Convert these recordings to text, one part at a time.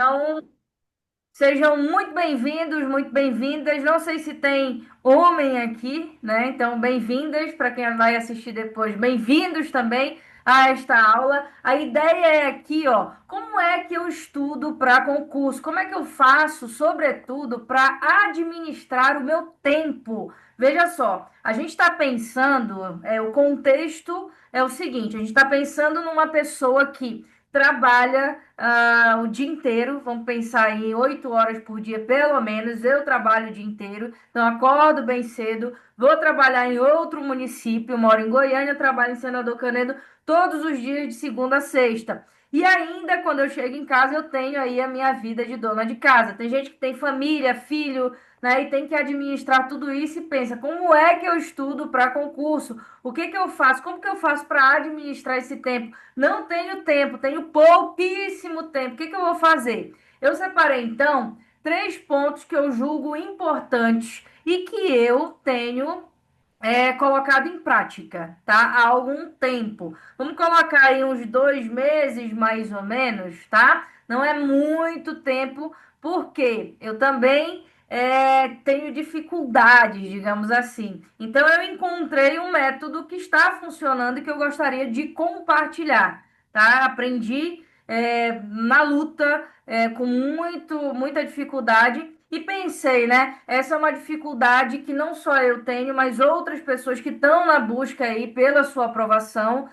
Então, sejam muito bem-vindos, muito bem-vindas. Não sei se tem homem aqui, né? Então, bem-vindas para quem vai assistir depois. Bem-vindos também a esta aula. A ideia é aqui, ó, como é que eu estudo para concurso? Como é que eu faço, sobretudo, para administrar o meu tempo? Veja só, a gente está pensando, o contexto é o seguinte: a gente está pensando numa pessoa que trabalha o dia inteiro, vamos pensar em 8 horas por dia, pelo menos. Eu trabalho o dia inteiro, então acordo bem cedo, vou trabalhar em outro município, moro em Goiânia, trabalho em Senador Canedo todos os dias de segunda a sexta. E ainda quando eu chego em casa, eu tenho aí a minha vida de dona de casa. Tem gente que tem família, filho, né, e tem que administrar tudo isso e pensa, como é que eu estudo para concurso? O que que eu faço? Como que eu faço para administrar esse tempo? Não tenho tempo, tenho pouquíssimo tempo. O que que eu vou fazer? Eu separei então três pontos que eu julgo importantes e que eu tenho colocado em prática, tá? Há algum tempo. Vamos colocar aí uns 2 meses mais ou menos, tá? Não é muito tempo, porque eu também tenho dificuldades, digamos assim. Então, eu encontrei um método que está funcionando e que eu gostaria de compartilhar, tá? Aprendi na luta, com muita dificuldade. E pensei, né? Essa é uma dificuldade que não só eu tenho, mas outras pessoas que estão na busca aí pela sua aprovação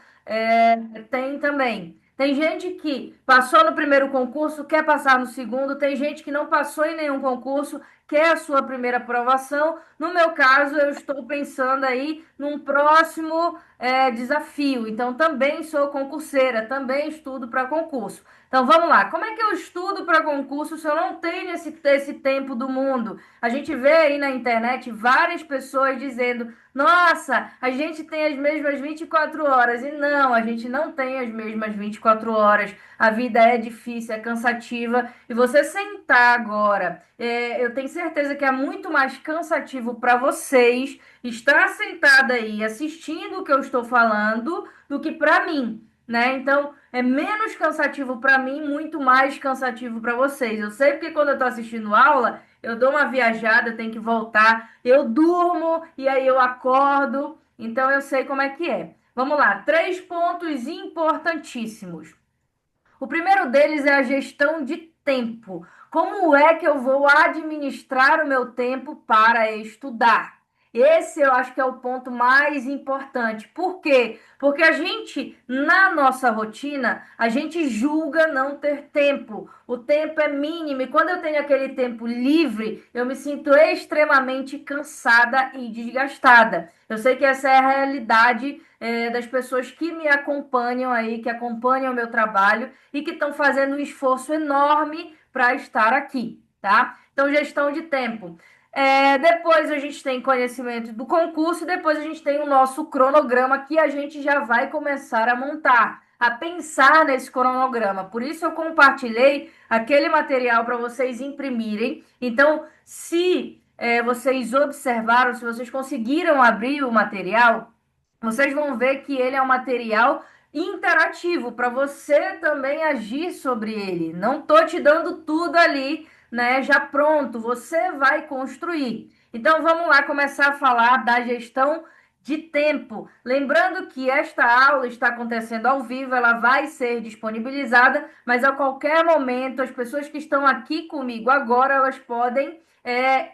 têm também. Tem gente que passou no primeiro concurso, quer passar no segundo, tem gente que não passou em nenhum concurso, quer a sua primeira aprovação. No meu caso, eu estou pensando aí num próximo desafio. Então, também sou concurseira, também estudo para concurso. Então vamos lá, como é que eu estudo para concurso se eu não tenho esse tempo do mundo? A gente vê aí na internet várias pessoas dizendo: nossa, a gente tem as mesmas 24 horas. E não, a gente não tem as mesmas 24 horas. A vida é difícil, é cansativa. E você sentar agora, eu tenho certeza que é muito mais cansativo para vocês estar sentada aí assistindo o que eu estou falando do que para mim, né? Então, é menos cansativo para mim, muito mais cansativo para vocês. Eu sei porque quando eu estou assistindo aula, eu dou uma viajada, eu tenho que voltar, eu durmo e aí eu acordo. Então, eu sei como é que é. Vamos lá, três pontos importantíssimos. O primeiro deles é a gestão de tempo. Como é que eu vou administrar o meu tempo para estudar? Esse eu acho que é o ponto mais importante. Por quê? Porque a gente, na nossa rotina, a gente julga não ter tempo. O tempo é mínimo e quando eu tenho aquele tempo livre, eu me sinto extremamente cansada e desgastada. Eu sei que essa é a realidade das pessoas que me acompanham aí, que acompanham o meu trabalho e que estão fazendo um esforço enorme para estar aqui, tá? Então, gestão de tempo. Depois a gente tem conhecimento do concurso, depois a gente tem o nosso cronograma que a gente já vai começar a montar, a pensar nesse cronograma. Por isso eu compartilhei aquele material para vocês imprimirem. Então, se vocês observaram, se vocês conseguiram abrir o material, vocês vão ver que ele é um material interativo para você também agir sobre ele. Não tô te dando tudo ali, né, já pronto, você vai construir. Então vamos lá começar a falar da gestão de tempo. Lembrando que esta aula está acontecendo ao vivo, ela vai ser disponibilizada, mas a qualquer momento as pessoas que estão aqui comigo agora, elas podem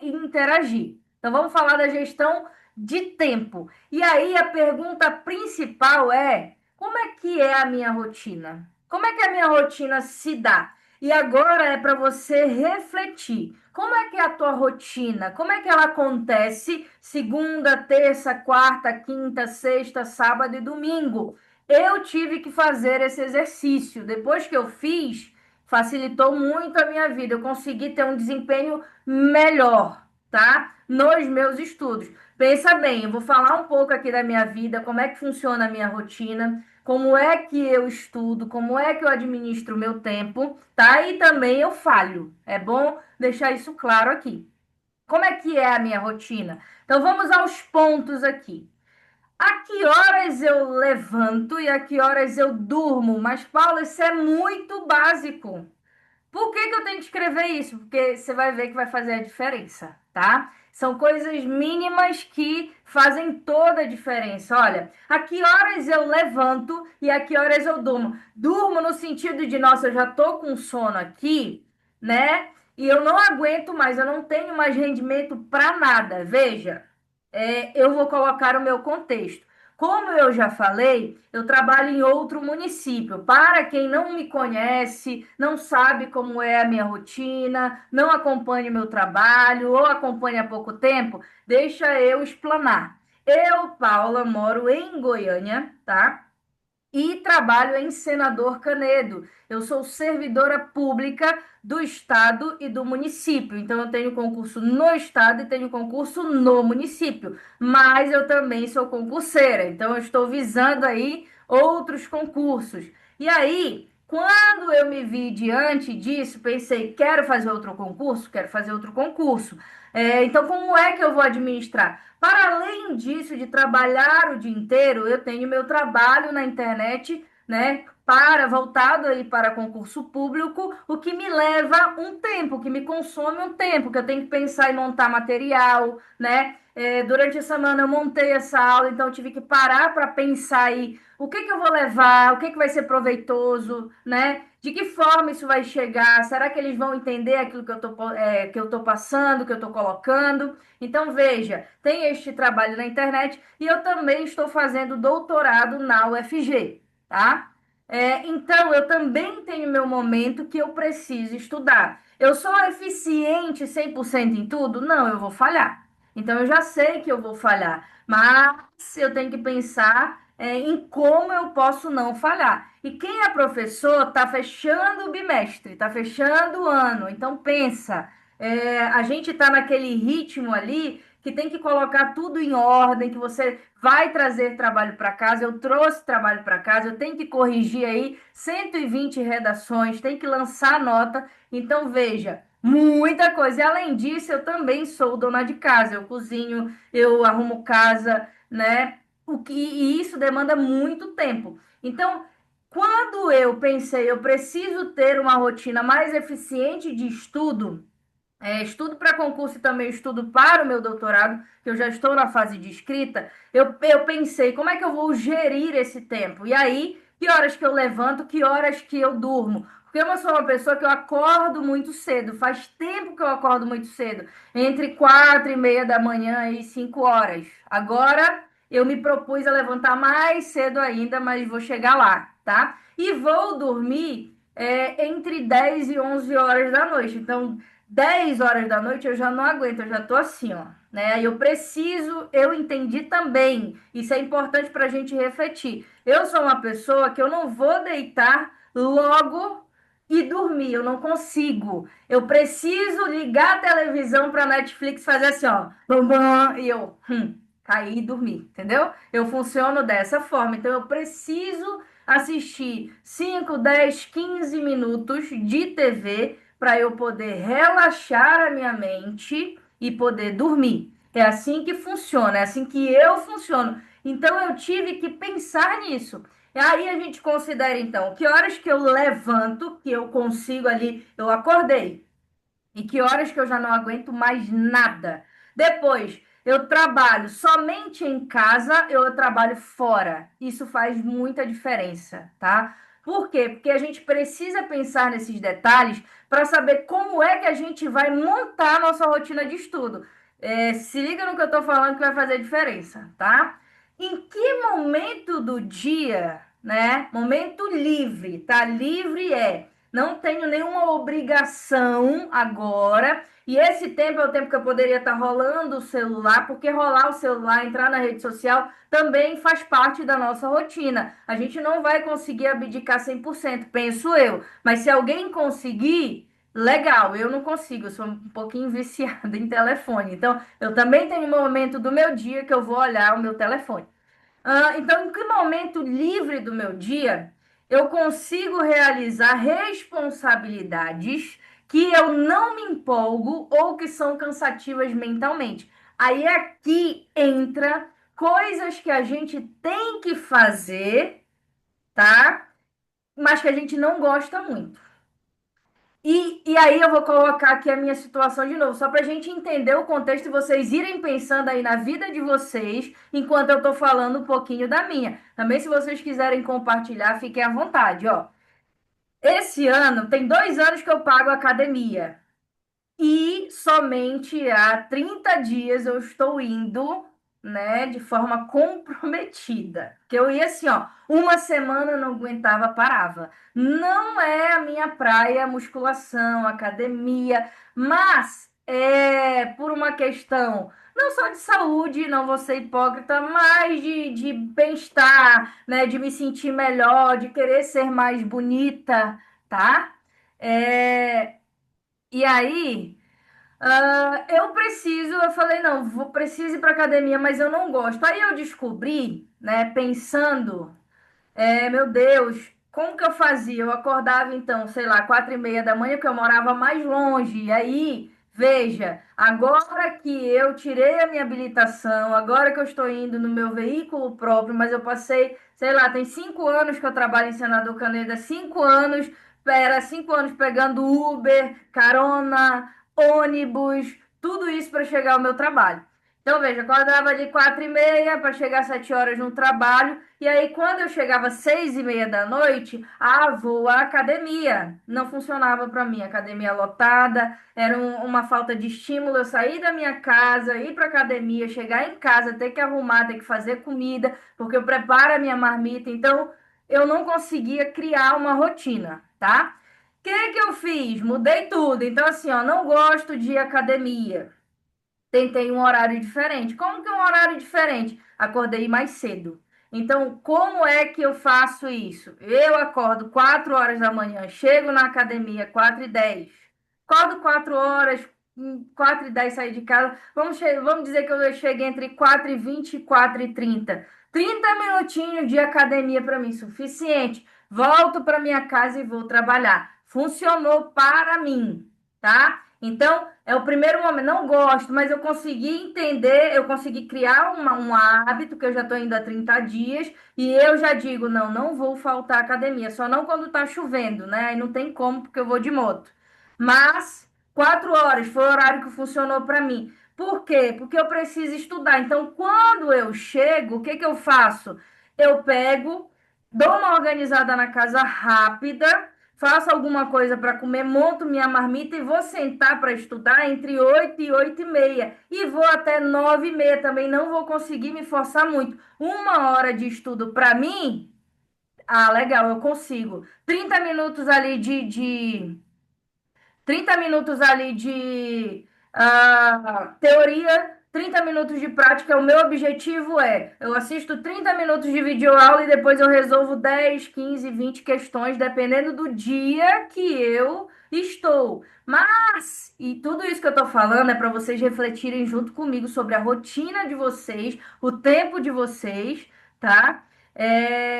interagir. Então vamos falar da gestão de tempo. E aí a pergunta principal é: como é que é a minha rotina? Como é que a minha rotina se dá? E agora é para você refletir. Como é que é a tua rotina? Como é que ela acontece segunda, terça, quarta, quinta, sexta, sábado e domingo? Eu tive que fazer esse exercício. Depois que eu fiz, facilitou muito a minha vida. Eu consegui ter um desempenho melhor, tá? Nos meus estudos. Pensa bem, eu vou falar um pouco aqui da minha vida, como é que funciona a minha rotina, como é que eu estudo, como é que eu administro o meu tempo, tá? E também eu falho. É bom deixar isso claro aqui. Como é que é a minha rotina? Então vamos aos pontos aqui. A que horas eu levanto e a que horas eu durmo? Mas, Paulo, isso é muito básico. Por que que eu tenho que escrever isso? Porque você vai ver que vai fazer a diferença, tá? São coisas mínimas que fazem toda a diferença. Olha, a que horas eu levanto e a que horas eu durmo? Durmo no sentido de, nossa, eu já tô com sono aqui, né? E eu não aguento mais, eu não tenho mais rendimento para nada. Veja, eu vou colocar o meu contexto. Como eu já falei, eu trabalho em outro município. Para quem não me conhece, não sabe como é a minha rotina, não acompanha o meu trabalho ou acompanha há pouco tempo, deixa eu explanar. Eu, Paula, moro em Goiânia, tá? E trabalho em Senador Canedo. Eu sou servidora pública do estado e do município. Então, eu tenho concurso no estado e tenho concurso no município. Mas eu também sou concurseira. Então, eu estou visando aí outros concursos. E aí, quando eu me vi diante disso, pensei, quero fazer outro concurso? Quero fazer outro concurso. Então, como é que eu vou administrar? Para além disso, de trabalhar o dia inteiro, eu tenho meu trabalho na internet, né? Voltado aí para concurso público, o que me leva um tempo, que me consome um tempo, que eu tenho que pensar em montar material, né? Durante a semana eu montei essa aula, então eu tive que parar para pensar aí o que que eu vou levar, o que que vai ser proveitoso, né? De que forma isso vai chegar? Será que eles vão entender aquilo que eu tô passando, que eu estou colocando? Então, veja, tem este trabalho na internet e eu também estou fazendo doutorado na UFG, tá? Então, eu também tenho meu momento que eu preciso estudar. Eu sou eficiente 100% em tudo? Não, eu vou falhar. Então, eu já sei que eu vou falhar, mas eu tenho que pensar em como eu posso não falhar. E quem é professor está fechando o bimestre, está fechando o ano. Então, pensa, a gente está naquele ritmo ali que tem que colocar tudo em ordem, que você vai trazer trabalho para casa. Eu trouxe trabalho para casa, eu tenho que corrigir aí 120 redações, tem que lançar nota. Então, veja, muita coisa. E além disso, eu também sou dona de casa. Eu cozinho, eu arrumo casa, né? E isso demanda muito tempo. Então, quando eu pensei, eu preciso ter uma rotina mais eficiente de estudo, estudo para concurso e também estudo para o meu doutorado, que eu já estou na fase de escrita, eu pensei, como é que eu vou gerir esse tempo? E aí, que horas que eu levanto, que horas que eu durmo? Porque eu sou uma pessoa que eu acordo muito cedo, faz tempo que eu acordo muito cedo, entre 4:30 da manhã e 5 horas. Agora, eu me propus a levantar mais cedo ainda, mas vou chegar lá, tá? E vou dormir entre 10 e 11 horas da noite. Então, 10 horas da noite eu já não aguento, eu já tô assim, ó, né? Eu entendi também, isso é importante para a gente refletir. Eu sou uma pessoa que eu não vou deitar logo e dormir, eu não consigo. Eu preciso ligar a televisão para Netflix fazer assim, ó, bam, bam, e eu cair e dormir, entendeu? Eu funciono dessa forma, então eu preciso assistir 5, 10, 15 minutos de TV para eu poder relaxar a minha mente e poder dormir. É assim que funciona, é assim que eu funciono. Então eu tive que pensar nisso. E aí a gente considera então que horas que eu levanto, que eu consigo ali, eu acordei. E que horas que eu já não aguento mais nada. Depois, eu trabalho somente em casa, eu trabalho fora. Isso faz muita diferença, tá? Por quê? Porque a gente precisa pensar nesses detalhes para saber como é que a gente vai montar a nossa rotina de estudo. Se liga no que eu estou falando que vai fazer diferença, tá? Em que momento do dia, né? Momento livre, tá? Livre não tenho nenhuma obrigação agora. E esse tempo é o tempo que eu poderia estar rolando o celular, porque rolar o celular, entrar na rede social, também faz parte da nossa rotina. A gente não vai conseguir abdicar 100%, penso eu. Mas se alguém conseguir, legal, eu não consigo, eu sou um pouquinho viciada em telefone. Então, eu também tenho um momento do meu dia que eu vou olhar o meu telefone. Então, em que momento livre do meu dia eu consigo realizar responsabilidades que eu não me empolgo ou que são cansativas mentalmente? Aí aqui entra coisas que a gente tem que fazer, tá? Mas que a gente não gosta muito. E E aí eu vou colocar aqui a minha situação de novo, só para a gente entender o contexto e vocês irem pensando aí na vida de vocês, enquanto eu estou falando um pouquinho da minha. Também, se vocês quiserem compartilhar, fiquem à vontade, ó. Esse ano, tem 2 anos que eu pago academia. E somente há 30 dias eu estou indo, né, de forma comprometida. Que eu ia assim, ó, uma semana eu não aguentava, parava. Não é a minha praia, musculação, academia, mas é por uma questão não só de saúde, não vou ser hipócrita, mas de bem-estar, né, de me sentir melhor, de querer ser mais bonita, tá? É, e aí, eu falei, não, preciso ir para academia, mas eu não gosto. Aí eu descobri, né, pensando, meu Deus, como que eu fazia? Eu acordava então, sei lá, 4:30 da manhã, porque eu morava mais longe. E aí, veja, agora que eu tirei a minha habilitação, agora que eu estou indo no meu veículo próprio, mas eu passei, sei lá, tem 5 anos que eu trabalho em Senador Caneida, 5 anos, era 5 anos pegando Uber, carona, ônibus, tudo isso para chegar ao meu trabalho. Então, veja, acordava de 4:30 para chegar às 7 horas no trabalho. E aí, quando eu chegava às 6:30 da noite, vou à academia. Não funcionava para mim, academia lotada, era uma falta de estímulo. Eu sair da minha casa, ir para academia, chegar em casa, ter que arrumar, ter que fazer comida, porque eu preparo a minha marmita. Então, eu não conseguia criar uma rotina, tá? O que que eu fiz? Mudei tudo. Então, assim, ó, não gosto de academia. Tentei um horário diferente. Como que é um horário diferente? Acordei mais cedo. Então, como é que eu faço isso? Eu acordo 4 horas da manhã, chego na academia 4:10. Acordo 4 horas, 4:10 sair de casa. Vamos dizer que eu cheguei entre 4:20 e 4:30. 30 minutinhos de academia para mim, suficiente. Volto para minha casa e vou trabalhar. Funcionou para mim, tá? Então, é o primeiro momento. Não gosto, mas eu consegui entender, eu consegui criar um hábito, que eu já estou indo há 30 dias, e eu já digo, não, não vou faltar à academia, só não quando está chovendo, né? Aí não tem como, porque eu vou de moto. Mas 4 horas foi o horário que funcionou para mim. Por quê? Porque eu preciso estudar. Então, quando eu chego, o que que eu faço? Eu pego, dou uma organizada na casa rápida, faço alguma coisa para comer, monto minha marmita e vou sentar para estudar entre 8 e 8:30. E vou até 9:30 também, não vou conseguir me forçar muito. 1 hora de estudo para mim, legal, eu consigo. 30 minutos ali de 30 minutos ali de teoria, 30 minutos de prática. O meu objetivo eu assisto 30 minutos de videoaula e depois eu resolvo 10, 15, 20 questões, dependendo do dia que eu estou. Mas, e tudo isso que eu estou falando é para vocês refletirem junto comigo sobre a rotina de vocês, o tempo de vocês, tá?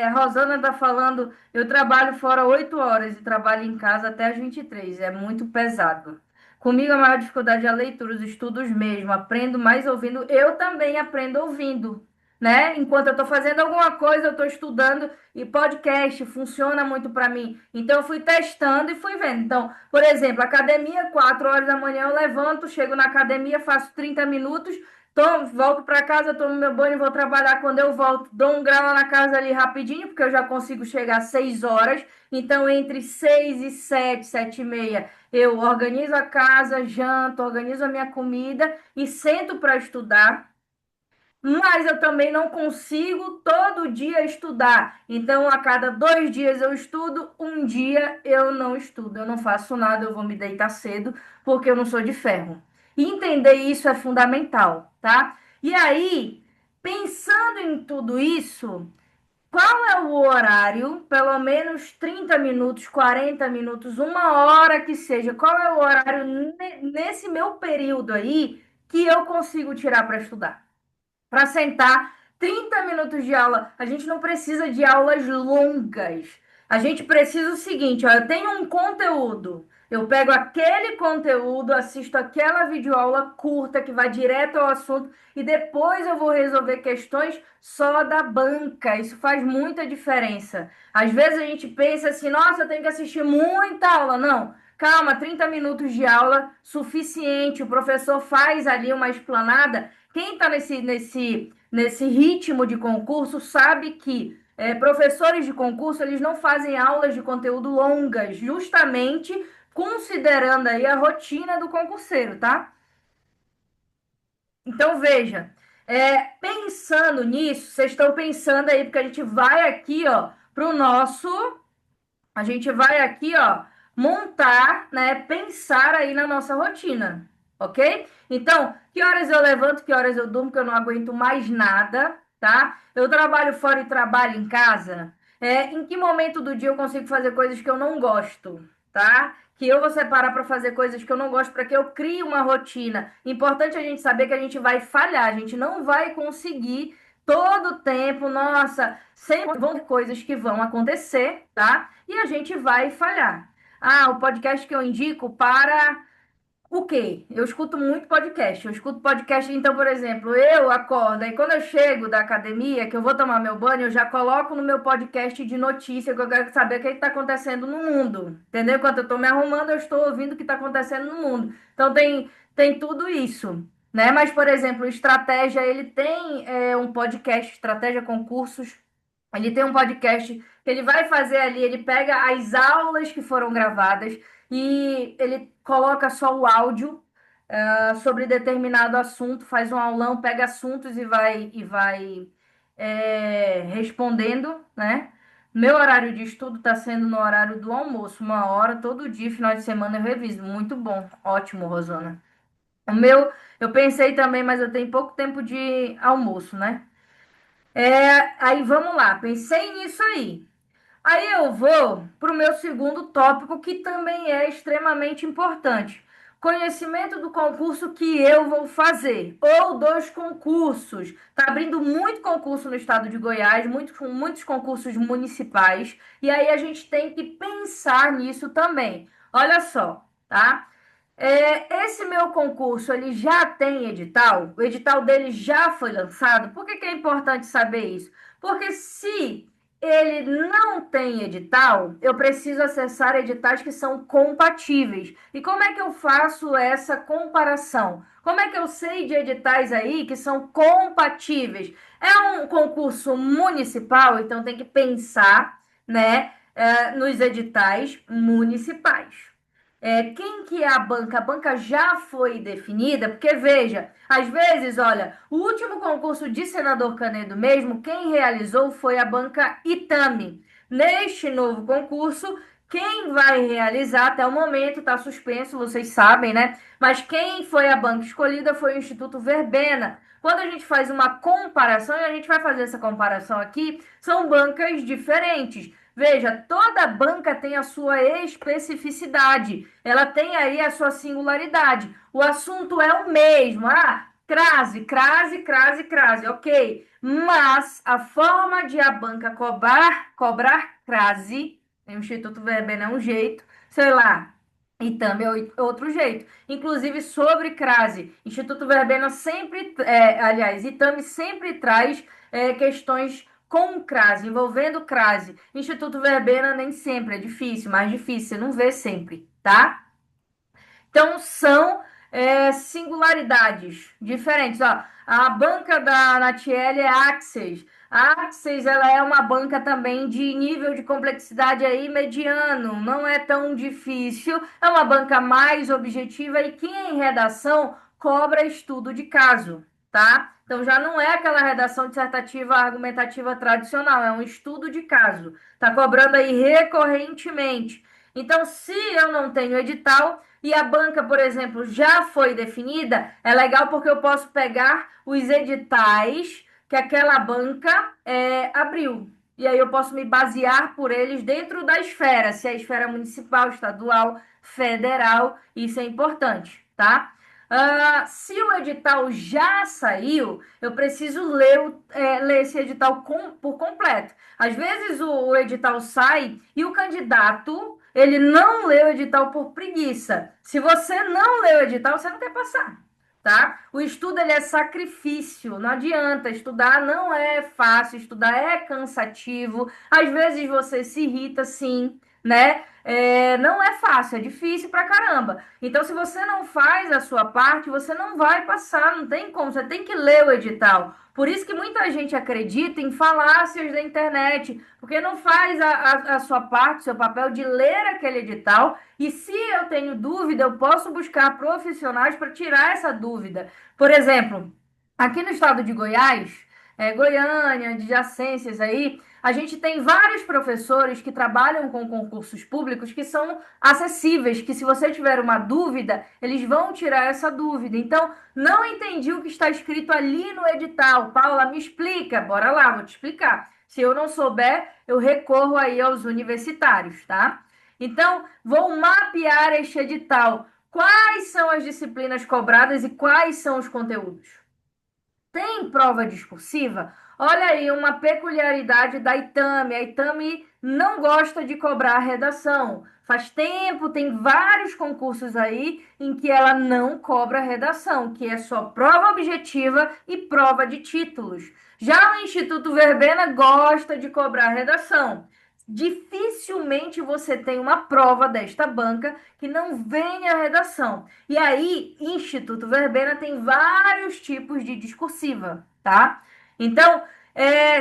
A Rosana está falando, eu trabalho fora 8 horas e trabalho em casa até as 23. É muito pesado. Comigo a maior dificuldade é a leitura, os estudos mesmo. Aprendo mais ouvindo. Eu também aprendo ouvindo, né? Enquanto eu estou fazendo alguma coisa, eu estou estudando e podcast funciona muito para mim. Então eu fui testando e fui vendo. Então, por exemplo, academia, 4 horas da manhã eu levanto, chego na academia, faço 30 minutos. Volto para casa, tomo meu banho, vou trabalhar. Quando eu volto, dou um grau lá na casa ali rapidinho, porque eu já consigo chegar às 6 horas. Então, entre 6 e 7, 7:30, eu organizo a casa, janto, organizo a minha comida e sento para estudar. Mas eu também não consigo todo dia estudar. Então, a cada 2 dias eu estudo, um dia eu não estudo. Eu não faço nada, eu vou me deitar cedo, porque eu não sou de ferro. E entender isso é fundamental, tá? E aí, pensando em tudo isso, qual é o horário, pelo menos 30 minutos, 40 minutos, 1 hora que seja, qual é o horário nesse meu período aí que eu consigo tirar para estudar? Para sentar 30 minutos de aula. A gente não precisa de aulas longas. A gente precisa o seguinte, ó, eu tenho um conteúdo. Eu pego aquele conteúdo, assisto aquela videoaula curta que vai direto ao assunto e depois eu vou resolver questões só da banca. Isso faz muita diferença. Às vezes a gente pensa assim, nossa, eu tenho que assistir muita aula. Não. calma, 30 minutos de aula, suficiente. O professor faz ali uma explanada. Quem está nesse ritmo de concurso sabe que professores de concurso, eles não fazem aulas de conteúdo longas, justamente considerando aí a rotina do concurseiro, tá? Então, veja, pensando nisso, vocês estão pensando aí, porque a gente vai aqui, ó, para o nosso a gente vai aqui, ó, montar, né, pensar aí na nossa rotina, ok? Então, que horas eu levanto, que horas eu durmo, que eu não aguento mais nada, tá? Eu trabalho fora e trabalho em casa. Em que momento do dia eu consigo fazer coisas que eu não gosto, tá? Que eu vou separar para fazer coisas que eu não gosto, para que eu crie uma rotina. Importante a gente saber que a gente vai falhar, a gente não vai conseguir todo o tempo, nossa, sempre vão ter coisas que vão acontecer, tá? E a gente vai falhar. Ah, o podcast que eu indico para o quê? Eu escuto muito podcast. Eu escuto podcast, então, por exemplo, eu acordo, e quando eu chego da academia, que eu vou tomar meu banho, eu já coloco no meu podcast de notícia, que eu quero saber o que está acontecendo no mundo. Entendeu? Enquanto eu estou me arrumando, eu estou ouvindo o que está acontecendo no mundo. Então, tem tudo isso. Né? Mas, por exemplo, Estratégia, ele tem um podcast, Estratégia Concursos, ele tem um podcast que ele vai fazer ali, ele pega as aulas que foram gravadas e ele coloca só o áudio sobre determinado assunto, faz um aulão, pega assuntos e vai respondendo, né? Meu horário de estudo está sendo no horário do almoço, 1 hora todo dia, final de semana eu reviso. Muito bom, ótimo, Rosana. O meu, eu pensei também, mas eu tenho pouco tempo de almoço, né? Aí vamos lá, pensei nisso aí. Aí eu vou para o meu segundo tópico, que também é extremamente importante. Conhecimento do concurso que eu vou fazer, ou dos concursos. Está abrindo muito concurso no estado de Goiás, muitos concursos municipais, e aí a gente tem que pensar nisso também. Olha só, tá? Esse meu concurso, ele já tem edital? O edital dele já foi lançado? Por que que é importante saber isso? Porque se ele não tem edital, eu preciso acessar editais que são compatíveis. E como é que eu faço essa comparação? Como é que eu sei de editais aí que são compatíveis? É um concurso municipal, então tem que pensar, né, nos editais municipais. Quem que é a banca? A banca já foi definida, porque veja, às vezes, olha, o último concurso de senador Canedo mesmo, quem realizou foi a banca Itami. Neste novo concurso, quem vai realizar até o momento está suspenso, vocês sabem, né? Mas quem foi a banca escolhida foi o Instituto Verbena. Quando a gente faz uma comparação, e a gente vai fazer essa comparação aqui, são bancas diferentes. Veja, toda banca tem a sua especificidade, ela tem aí a sua singularidade. O assunto é o mesmo, crase, crase, crase, crase, ok. Mas a forma de a banca cobrar crase, o Instituto Verbena é um jeito, sei lá, e também é outro jeito. Inclusive sobre crase, Instituto Verbena sempre, Itame sempre traz questões com crase, envolvendo crase. Instituto Verbena nem sempre é difícil, mais difícil, você não vê sempre, tá? Então são singularidades diferentes. Ó, a banca da Natiele é Axis. A Axis ela é uma banca também de nível de complexidade aí mediano, não é tão difícil, é uma banca mais objetiva e que em redação cobra estudo de caso, tá? Então já não é aquela redação dissertativa argumentativa tradicional, é um estudo de caso. Tá cobrando aí recorrentemente. Então, se eu não tenho edital, e a banca, por exemplo, já foi definida, é legal porque eu posso pegar os editais que aquela banca abriu. E aí eu posso me basear por eles dentro da esfera, se é a esfera municipal, estadual, federal, isso é importante, tá? Se o edital já saiu, eu preciso ler esse edital por completo. Às vezes o edital sai e o candidato ele não lê o edital por preguiça. Se você não lê o edital, você não quer passar, tá? O estudo ele é sacrifício, não adianta. Estudar não é fácil, estudar é cansativo. Às vezes você se irrita, sim, né? não é fácil, é difícil pra caramba. Então, se você não faz a sua parte, você não vai passar, não tem como, você tem que ler o edital. Por isso que muita gente acredita em falácias da internet, porque não faz a sua parte, o seu papel de ler aquele edital. E se eu tenho dúvida, eu posso buscar profissionais para tirar essa dúvida. Por exemplo, aqui no estado de Goiás, Goiânia, adjacências aí, a gente tem vários professores que trabalham com concursos públicos que são acessíveis, que se você tiver uma dúvida, eles vão tirar essa dúvida. Então, não entendi o que está escrito ali no edital. Paula, me explica. Bora lá, vou te explicar. Se eu não souber, eu recorro aí aos universitários, tá? Então, vou mapear este edital. Quais são as disciplinas cobradas e quais são os conteúdos? Tem prova discursiva? Olha aí uma peculiaridade da Itami. A Itami não gosta de cobrar redação. Faz tempo, tem vários concursos aí em que ela não cobra redação, que é só prova objetiva e prova de títulos. Já o Instituto Verbena gosta de cobrar redação. Dificilmente você tem uma prova desta banca que não venha redação. E aí, Instituto Verbena tem vários tipos de discursiva, tá? Então,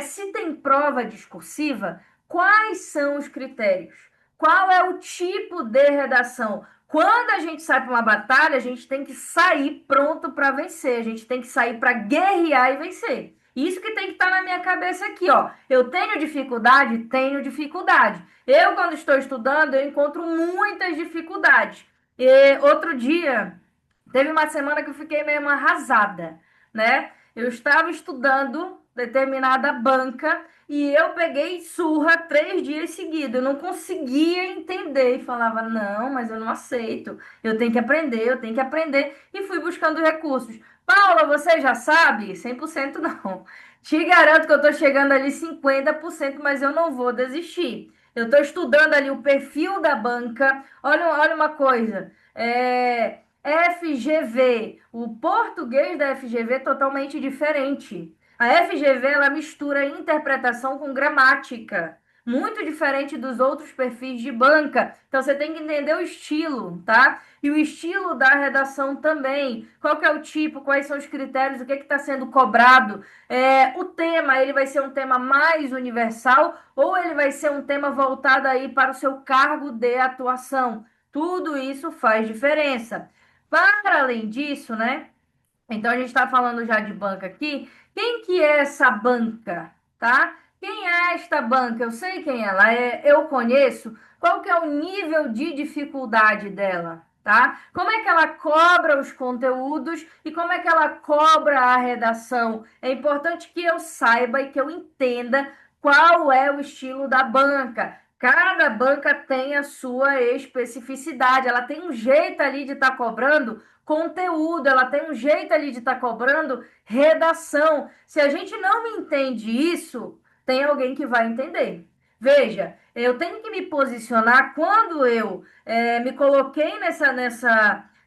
se tem prova discursiva, quais são os critérios? Qual é o tipo de redação? Quando a gente sai para uma batalha, a gente tem que sair pronto para vencer, a gente tem que sair para guerrear e vencer. Isso que tem que estar na minha cabeça aqui, ó. Eu tenho dificuldade? Tenho dificuldade. Eu, quando estou estudando, eu encontro muitas dificuldades. E outro dia, teve uma semana que eu fiquei mesmo arrasada, né? Eu estava estudando determinada banca e eu peguei surra 3 dias seguidos. Eu não conseguia entender e falava, não, mas eu não aceito. Eu tenho que aprender, eu tenho que aprender. E fui buscando recursos. Paula, você já sabe? 100% não. Te garanto que eu estou chegando ali 50%, mas eu não vou desistir. Eu estou estudando ali o perfil da banca. Olha uma coisa. FGV. O português da FGV é totalmente diferente. A FGV ela mistura interpretação com gramática, muito diferente dos outros perfis de banca. Então você tem que entender o estilo, tá? E o estilo da redação também. Qual que é o tipo, quais são os critérios, o que está sendo cobrado. O tema, ele vai ser um tema mais universal ou ele vai ser um tema voltado aí para o seu cargo de atuação. Tudo isso faz diferença. Para além disso, né? Então a gente está falando já de banca aqui. Quem que é essa banca, tá? Quem é esta banca? Eu sei quem ela é, eu conheço. Qual que é o nível de dificuldade dela, tá? Como é que ela cobra os conteúdos e como é que ela cobra a redação? É importante que eu saiba e que eu entenda qual é o estilo da banca. Cada banca tem a sua especificidade, ela tem um jeito ali de estar cobrando conteúdo, ela tem um jeito ali de estar cobrando redação. Se a gente não entende isso, tem alguém que vai entender. Veja, eu tenho que me posicionar quando eu me coloquei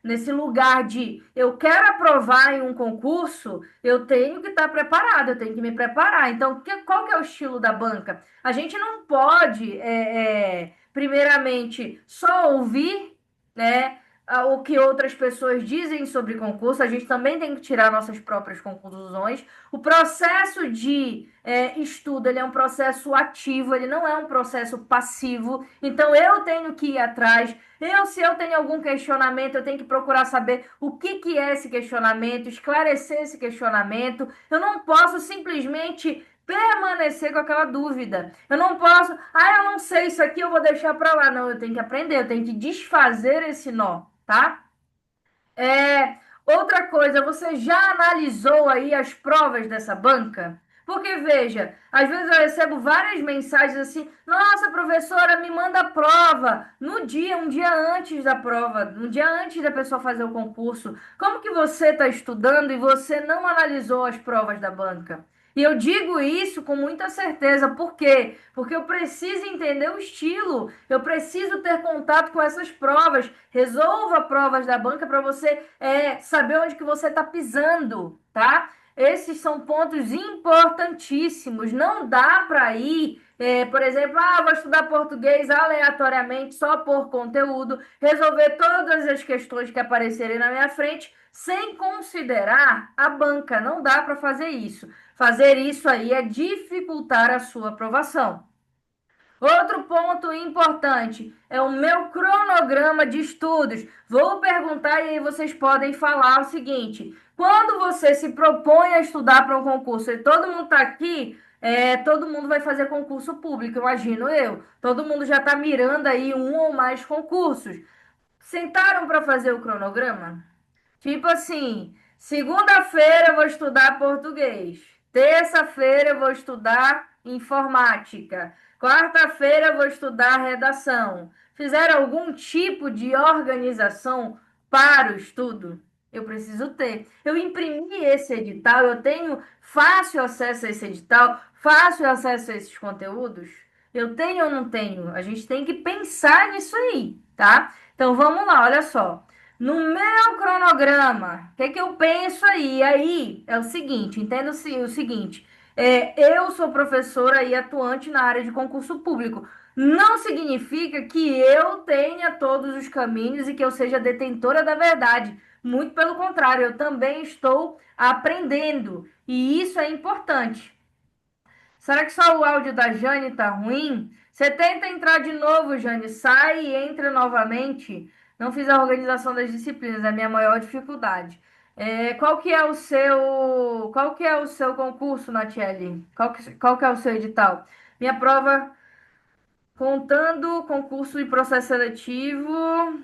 nesse lugar de eu quero aprovar em um concurso, eu tenho que estar preparado, eu tenho que me preparar. Então, qual que é o estilo da banca? A gente não pode, primeiramente, só ouvir, né? O que outras pessoas dizem sobre concurso, a gente também tem que tirar nossas próprias conclusões. O processo de estudo, ele é um processo ativo, ele não é um processo passivo. Então, eu tenho que ir atrás. Se eu tenho algum questionamento, eu tenho que procurar saber o que é esse questionamento, esclarecer esse questionamento. Eu não posso simplesmente permanecer com aquela dúvida. Eu não posso, eu não sei isso aqui, eu vou deixar para lá. Não, eu tenho que aprender, eu tenho que desfazer esse nó, tá? Outra coisa, você já analisou aí as provas dessa banca? Porque, veja, às vezes eu recebo várias mensagens assim, nossa, professora, me manda a prova um dia antes da prova, um dia antes da pessoa fazer o concurso. Como que você está estudando e você não analisou as provas da banca? E eu digo isso com muita certeza, por quê? Porque eu preciso entender o estilo, eu preciso ter contato com essas provas. Resolva provas da banca para você saber onde que você está pisando, tá? Esses são pontos importantíssimos. Não dá para ir Por exemplo, vou estudar português aleatoriamente, só por conteúdo, resolver todas as questões que aparecerem na minha frente, sem considerar a banca. Não dá para fazer isso. Fazer isso aí é dificultar a sua aprovação. Outro ponto importante é o meu cronograma de estudos. Vou perguntar e aí vocês podem falar o seguinte: quando você se propõe a estudar para um concurso e todo mundo está aqui, todo mundo vai fazer concurso público, imagino eu. Todo mundo já está mirando aí um ou mais concursos. Sentaram para fazer o cronograma? Tipo assim, segunda-feira eu vou estudar português. Terça-feira eu vou estudar informática. Quarta-feira eu vou estudar redação. Fizeram algum tipo de organização para o estudo? Eu preciso ter. Eu imprimi esse edital, eu tenho fácil acesso a esse edital, fácil acesso a esses conteúdos? Eu tenho ou não tenho? A gente tem que pensar nisso aí, tá? Então vamos lá, olha só. No meu cronograma, o que que eu penso aí? Aí é o seguinte, entenda o seguinte: eu sou professora e atuante na área de concurso público. Não significa que eu tenha todos os caminhos e que eu seja detentora da verdade. Muito pelo contrário, eu também estou aprendendo e isso é importante. Será que só o áudio da Jane tá ruim? Você tenta entrar de novo, Jane. Sai e entra novamente. Não fiz a organização das disciplinas, é a minha maior dificuldade. Qual que é o seu concurso, Natiele? Qual que é o seu edital? Minha prova, contando concurso e processo seletivo.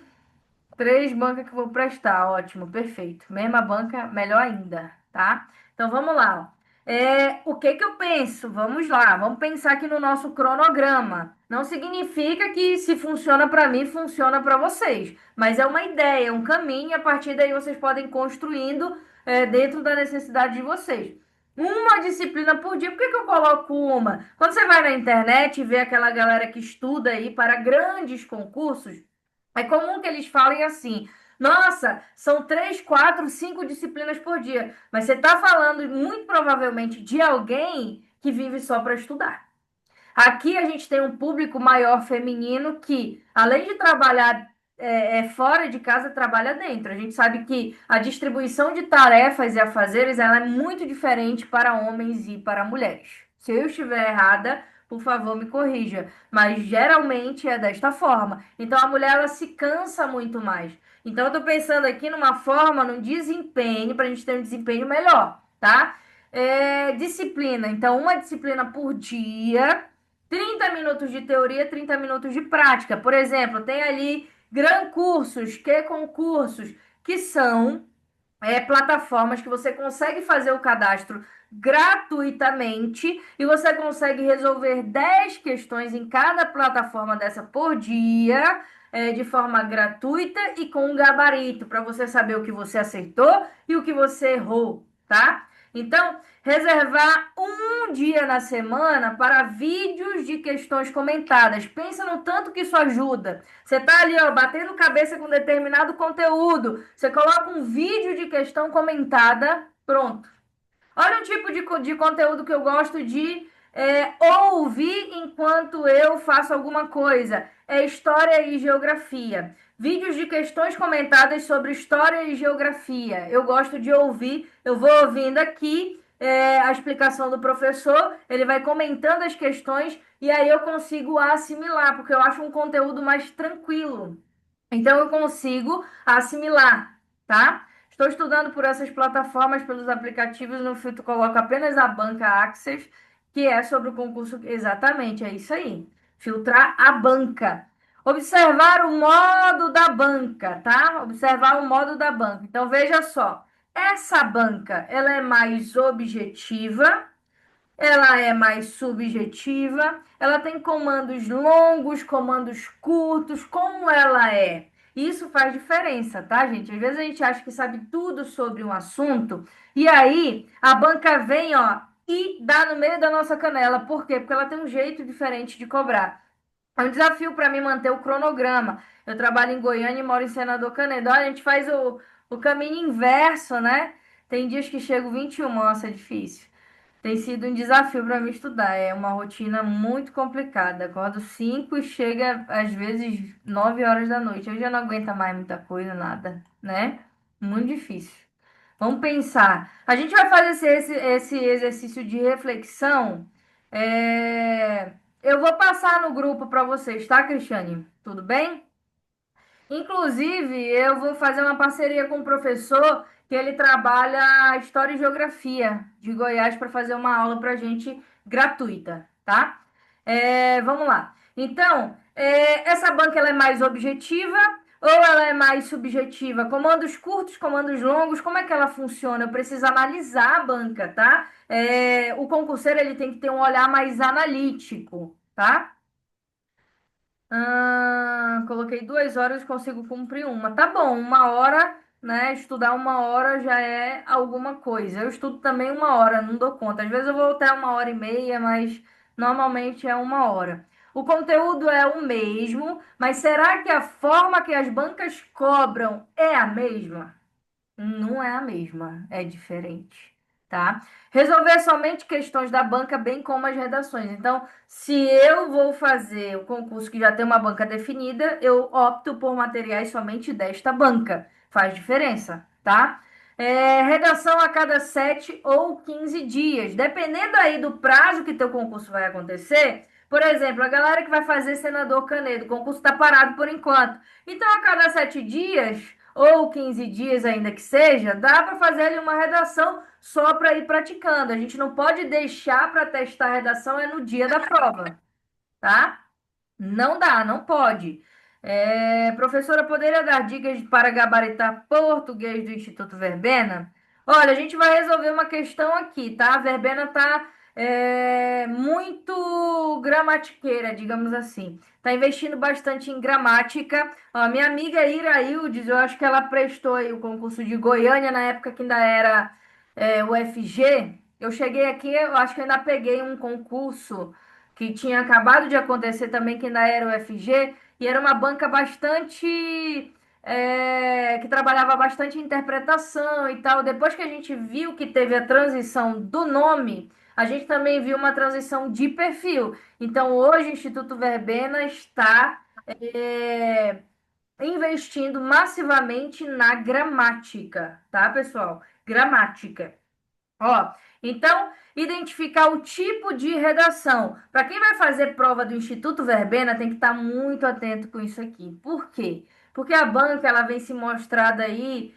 Três bancas que eu vou prestar, ótimo, perfeito. Mesma banca, melhor ainda, tá? Então vamos lá. O que que eu penso? Vamos lá, vamos pensar aqui no nosso cronograma. Não significa que se funciona para mim, funciona para vocês, mas é uma ideia, um caminho, e a partir daí vocês podem ir construindo dentro da necessidade de vocês. Uma disciplina por dia, por que que eu coloco uma? Quando você vai na internet e vê aquela galera que estuda aí para grandes concursos, é comum que eles falem assim: nossa, são 3, 4, 5 disciplinas por dia. Mas você está falando muito provavelmente de alguém que vive só para estudar. Aqui a gente tem um público maior feminino que, além de trabalhar fora de casa, trabalha dentro. A gente sabe que a distribuição de tarefas e afazeres ela é muito diferente para homens e para mulheres. Se eu estiver errada, por favor, me corrija. Mas geralmente é desta forma. Então a mulher ela se cansa muito mais. Então eu estou pensando aqui numa forma, num desempenho, para a gente ter um desempenho melhor, tá? Disciplina. Então, uma disciplina por dia, 30 minutos de teoria, 30 minutos de prática. Por exemplo, tem ali Gran Cursos, que concursos, que são plataformas que você consegue fazer o cadastro gratuitamente e você consegue resolver 10 questões em cada plataforma dessa por dia, de forma gratuita e com um gabarito, para você saber o que você acertou e o que você errou, tá? Então, reservar um dia na semana para vídeos de questões comentadas. Pensa no tanto que isso ajuda. Você está ali, ó, batendo cabeça com determinado conteúdo. Você coloca um vídeo de questão comentada, pronto. Olha um tipo de conteúdo que eu gosto de ouvir enquanto eu faço alguma coisa. É história e geografia. Vídeos de questões comentadas sobre história e geografia. Eu gosto de ouvir, eu vou ouvindo aqui a explicação do professor, ele vai comentando as questões e aí eu consigo assimilar, porque eu acho um conteúdo mais tranquilo. Então eu consigo assimilar, tá? Estou estudando por essas plataformas, pelos aplicativos, no filtro coloco apenas a banca Access, que é sobre o concurso. Exatamente, é isso aí. Filtrar a banca. Observar o modo da banca, tá? Observar o modo da banca. Então veja só, essa banca, ela é mais objetiva, ela é mais subjetiva, ela tem comandos longos, comandos curtos, como ela é? Isso faz diferença, tá, gente? Às vezes a gente acha que sabe tudo sobre um assunto, e aí a banca vem, ó, e dá no meio da nossa canela. Por quê? Porque ela tem um jeito diferente de cobrar. É um desafio para mim manter o cronograma. Eu trabalho em Goiânia e moro em Senador Canedo. Olha, a gente faz o caminho inverso, né? Tem dias que chego 21, nossa, é difícil. Tem sido um desafio para mim estudar. É uma rotina muito complicada. Acordo 5 e chega às vezes 9 horas da noite. Eu já não aguento mais muita coisa, nada, né? Muito difícil. Vamos pensar. A gente vai fazer esse exercício de reflexão. É, Eu vou passar no grupo para vocês, tá, Cristiane? Tudo bem? Inclusive, eu vou fazer uma parceria com um professor que ele trabalha História e Geografia de Goiás para fazer uma aula para a gente gratuita, tá? Vamos lá. Então, essa banca ela é mais objetiva ou ela é mais subjetiva? Comandos curtos, comandos longos, como é que ela funciona? Eu preciso analisar a banca, tá? O concurseiro ele tem que ter um olhar mais analítico, tá? Coloquei 2 horas, consigo cumprir uma. Tá bom, 1 hora, né? Estudar 1 hora já é alguma coisa. Eu estudo também 1 hora, não dou conta. Às vezes eu vou até 1 hora e meia, mas normalmente é 1 hora. O conteúdo é o mesmo, mas será que a forma que as bancas cobram é a mesma? Não é a mesma, é diferente, tá? Resolver somente questões da banca, bem como as redações. Então, se eu vou fazer o concurso que já tem uma banca definida, eu opto por materiais somente desta banca. Faz diferença, tá? Redação a cada 7 ou 15 dias. Dependendo aí do prazo que teu concurso vai acontecer, por exemplo, a galera que vai fazer senador Canedo, o concurso está parado por enquanto. Então, a cada 7 dias ou 15 dias ainda que seja, dá para fazer ali uma redação só para ir praticando. A gente não pode deixar para testar a redação é no dia da prova, tá? Não dá, não pode. Professora, poderia dar dicas para gabaritar português do Instituto Verbena? Olha, a gente vai resolver uma questão aqui, tá? A Verbena tá muito gramatiqueira, digamos assim. Tá investindo bastante em gramática. Ó, minha amiga Iraildes, eu acho que ela prestou aí o concurso de Goiânia na época que ainda era o FG. Eu cheguei aqui, eu acho que ainda peguei um concurso que tinha acabado de acontecer também, que ainda era o FG, e era uma banca bastante. Que trabalhava bastante em interpretação e tal. Depois que a gente viu que teve a transição do nome, a gente também viu uma transição de perfil. Então, hoje, o Instituto Verbena está investindo massivamente na gramática, tá, pessoal? Gramática. Ó, então, identificar o tipo de redação. Para quem vai fazer prova do Instituto Verbena, tem que estar muito atento com isso aqui. Por quê? Porque a banca ela vem se mostrada aí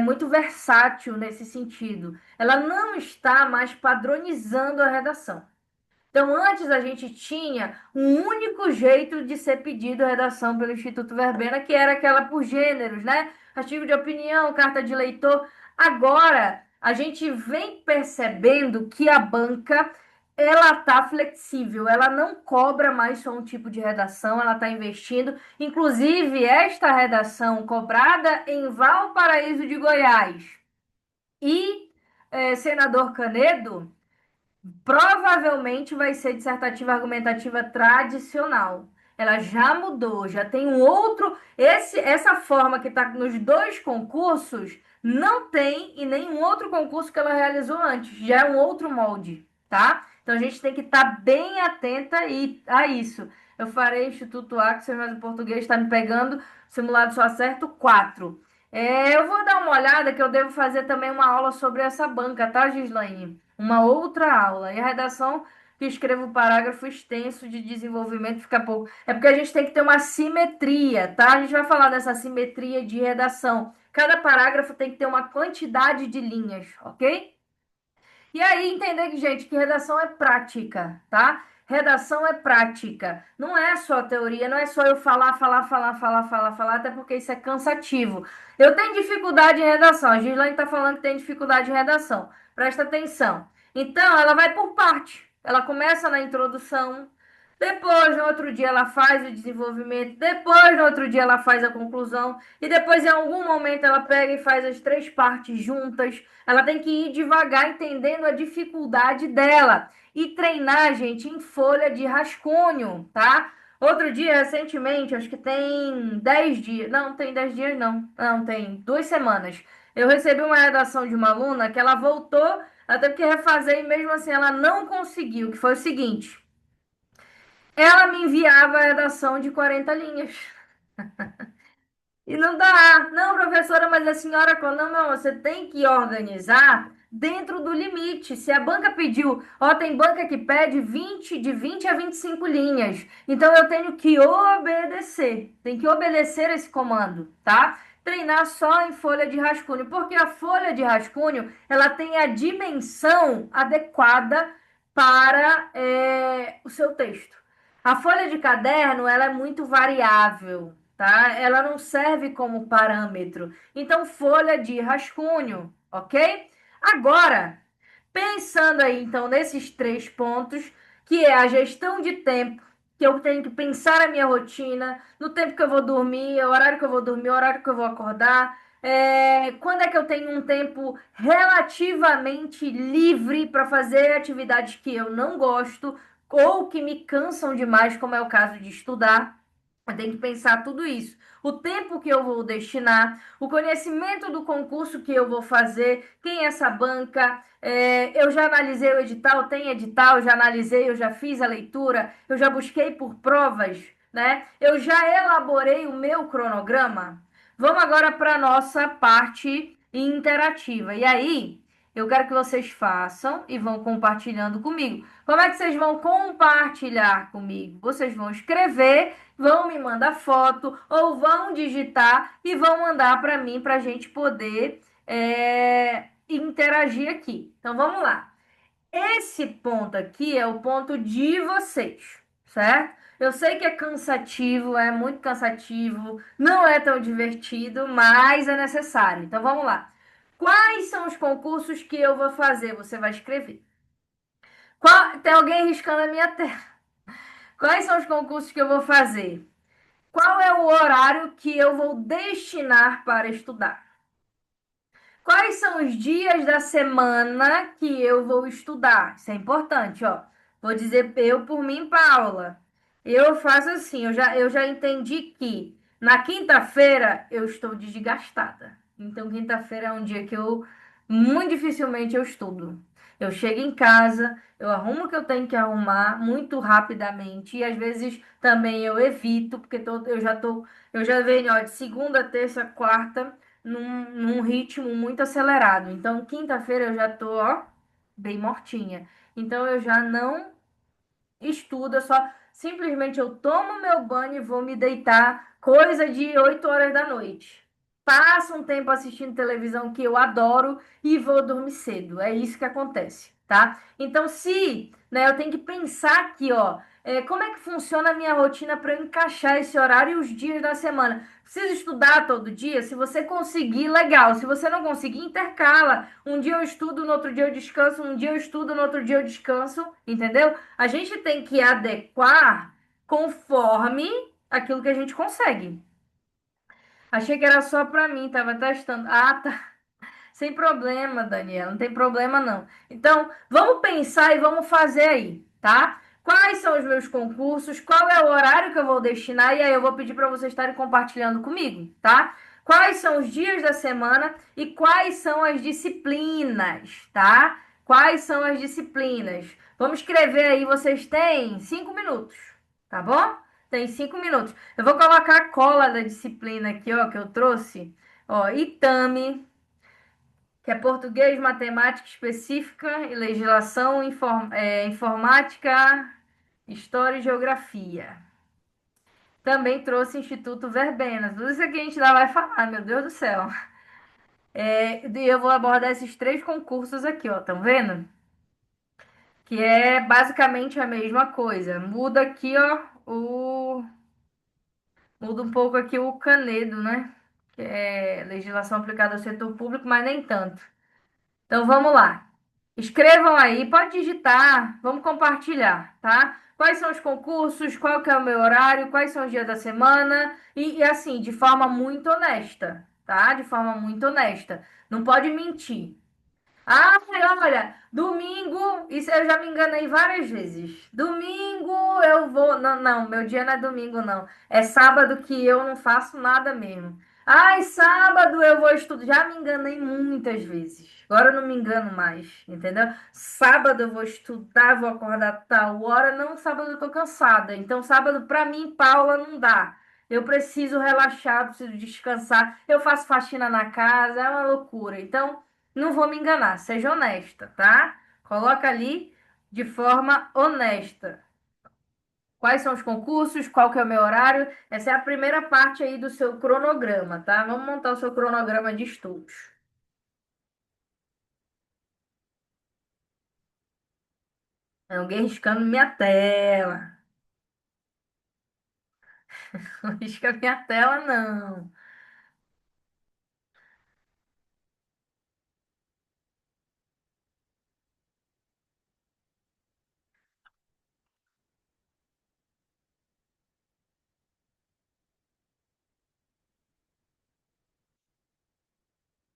muito versátil nesse sentido. Ela não está mais padronizando a redação. Então, antes a gente tinha um único jeito de ser pedido a redação pelo Instituto Verbena, que era aquela por gêneros, né? Artigo de opinião, carta de leitor. Agora, a gente vem percebendo que a banca ela tá flexível, ela não cobra mais só um tipo de redação, ela está investindo. Inclusive, esta redação cobrada em Valparaíso de Goiás e Senador Canedo provavelmente vai ser dissertativa argumentativa tradicional. Ela já mudou, já tem um outro. Essa forma que está nos dois concursos não tem em nenhum outro concurso que ela realizou antes. Já é um outro molde, tá? Então a gente tem que estar bem atenta a isso. Eu farei Instituto Axel, mas o português está me pegando. Simulado só acerto 4. Eu vou dar uma olhada que eu devo fazer também uma aula sobre essa banca, tá, Gislaine? Uma outra aula. E a redação que escreva o parágrafo extenso de desenvolvimento fica pouco. É porque a gente tem que ter uma simetria, tá? A gente vai falar dessa simetria de redação. Cada parágrafo tem que ter uma quantidade de linhas, ok? E aí, entender que, gente, que redação é prática, tá? Redação é prática. Não é só teoria, não é só eu falar, falar, falar, falar, falar, falar, até porque isso é cansativo. Eu tenho dificuldade em redação. A Gislaine está falando que tem dificuldade em redação. Presta atenção. Então, ela vai por parte. Ela começa na introdução, depois, no outro dia, ela faz o desenvolvimento, depois, no outro dia, ela faz a conclusão, e depois, em algum momento, ela pega e faz as três partes juntas. Ela tem que ir devagar, entendendo a dificuldade dela. E treinar, gente, em folha de rascunho, tá? Outro dia, recentemente, acho que tem 10 dias. Não, tem 10 dias, não. Não, tem 2 semanas. Eu recebi uma redação de uma aluna que ela voltou Ela teve que refazer e mesmo assim ela não conseguiu, que foi o seguinte. Ela me enviava a redação de 40 linhas. E não dá. Não, professora, mas a senhora, não, não, você tem que organizar dentro do limite. Se a banca pediu, ó, tem banca que pede 20, de 20 a 25 linhas. Então eu tenho que obedecer. Tem que obedecer esse comando, tá? Treinar só em folha de rascunho, porque a folha de rascunho, ela tem a dimensão adequada para o seu texto. A folha de caderno, ela é muito variável, tá? Ela não serve como parâmetro. Então, folha de rascunho, ok? Agora, pensando aí, então, nesses três pontos, que é a gestão de tempo, que eu tenho que pensar a minha rotina, no tempo que eu vou dormir, o horário que eu vou dormir, o horário que eu vou acordar, quando é que eu tenho um tempo relativamente livre para fazer atividades que eu não gosto ou que me cansam demais, como é o caso de estudar. Eu tenho que pensar tudo isso. O tempo que eu vou destinar, o conhecimento do concurso que eu vou fazer, quem é essa banca, eu já analisei o edital, tem edital, já analisei, eu já fiz a leitura, eu já busquei por provas, né? Eu já elaborei o meu cronograma. Vamos agora para a nossa parte interativa. E aí, eu quero que vocês façam e vão compartilhando comigo. Como é que vocês vão compartilhar comigo? Vocês vão escrever, vão me mandar foto ou vão digitar e vão mandar para mim para a gente poder interagir aqui. Então vamos lá. Esse ponto aqui é o ponto de vocês, certo? Eu sei que é cansativo, é muito cansativo, não é tão divertido, mas é necessário. Então vamos lá. Quais são os concursos que eu vou fazer? Você vai escrever. Tem alguém riscando a minha tela. Quais são os concursos que eu vou fazer? Qual é o horário que eu vou destinar para estudar? Quais são os dias da semana que eu vou estudar? Isso é importante, ó. Vou dizer eu por mim, Paula. Eu faço assim, eu já entendi que na quinta-feira eu estou desgastada. Então, quinta-feira é um dia que eu muito dificilmente eu estudo. Eu chego em casa, eu arrumo o que eu tenho que arrumar muito rapidamente e às vezes também eu evito, porque eu já venho, ó, de segunda, terça, quarta num ritmo muito acelerado. Então, quinta-feira eu já tô, ó, bem mortinha. Então, eu já não estudo, só simplesmente eu tomo meu banho e vou me deitar coisa de 8 horas da noite. Passo um tempo assistindo televisão que eu adoro e vou dormir cedo. É isso que acontece, tá? Então, né, eu tenho que pensar aqui, ó, como é que funciona a minha rotina para eu encaixar esse horário e os dias da semana. Preciso estudar todo dia? Se você conseguir, legal. Se você não conseguir, intercala. Um dia eu estudo, no outro dia eu descanso, um dia eu estudo, no outro dia eu descanso, entendeu? A gente tem que adequar conforme aquilo que a gente consegue. Achei que era só para mim, tava testando. Ah, tá. Sem problema, Daniela, não tem problema não. Então, vamos pensar e vamos fazer aí, tá? Quais são os meus concursos? Qual é o horário que eu vou destinar? E aí eu vou pedir para vocês estarem compartilhando comigo, tá? Quais são os dias da semana e quais são as disciplinas, tá? Quais são as disciplinas? Vamos escrever aí, vocês têm 5 minutos, tá bom? Tem 5 minutos. Eu vou colocar a cola da disciplina aqui, ó, que eu trouxe. Ó, Itami, que é português, matemática específica e legislação, informática, história e geografia. Também trouxe Instituto Verbena. Tudo isso aqui a gente ainda vai falar, meu Deus do céu. E eu vou abordar esses três concursos aqui, ó, estão vendo? Que é basicamente a mesma coisa. Muda aqui, ó, muda um pouco aqui o canedo, né? Que é legislação aplicada ao setor público, mas nem tanto. Então vamos lá. Escrevam aí, pode digitar, vamos compartilhar, tá? Quais são os concursos, qual que é o meu horário, quais são os dias da semana e assim, de forma muito honesta, tá? De forma muito honesta. Não pode mentir. Ah, olha, domingo, isso eu já me enganei várias vezes. Domingo eu vou. Não, não, meu dia não é domingo, não. É sábado que eu não faço nada mesmo. Ai, sábado eu vou estudar. Já me enganei muitas vezes. Agora eu não me engano mais, entendeu? Sábado eu vou estudar, vou acordar tal hora. Não, sábado eu tô cansada. Então, sábado pra mim, Paula, não dá. Eu preciso relaxar, preciso descansar. Eu faço faxina na casa, é uma loucura. Então, não vou me enganar. Seja honesta, tá? Coloca ali de forma honesta. Quais são os concursos? Qual que é o meu horário? Essa é a primeira parte aí do seu cronograma, tá? Vamos montar o seu cronograma de estudos. É alguém riscando minha tela. Não risca minha tela, não.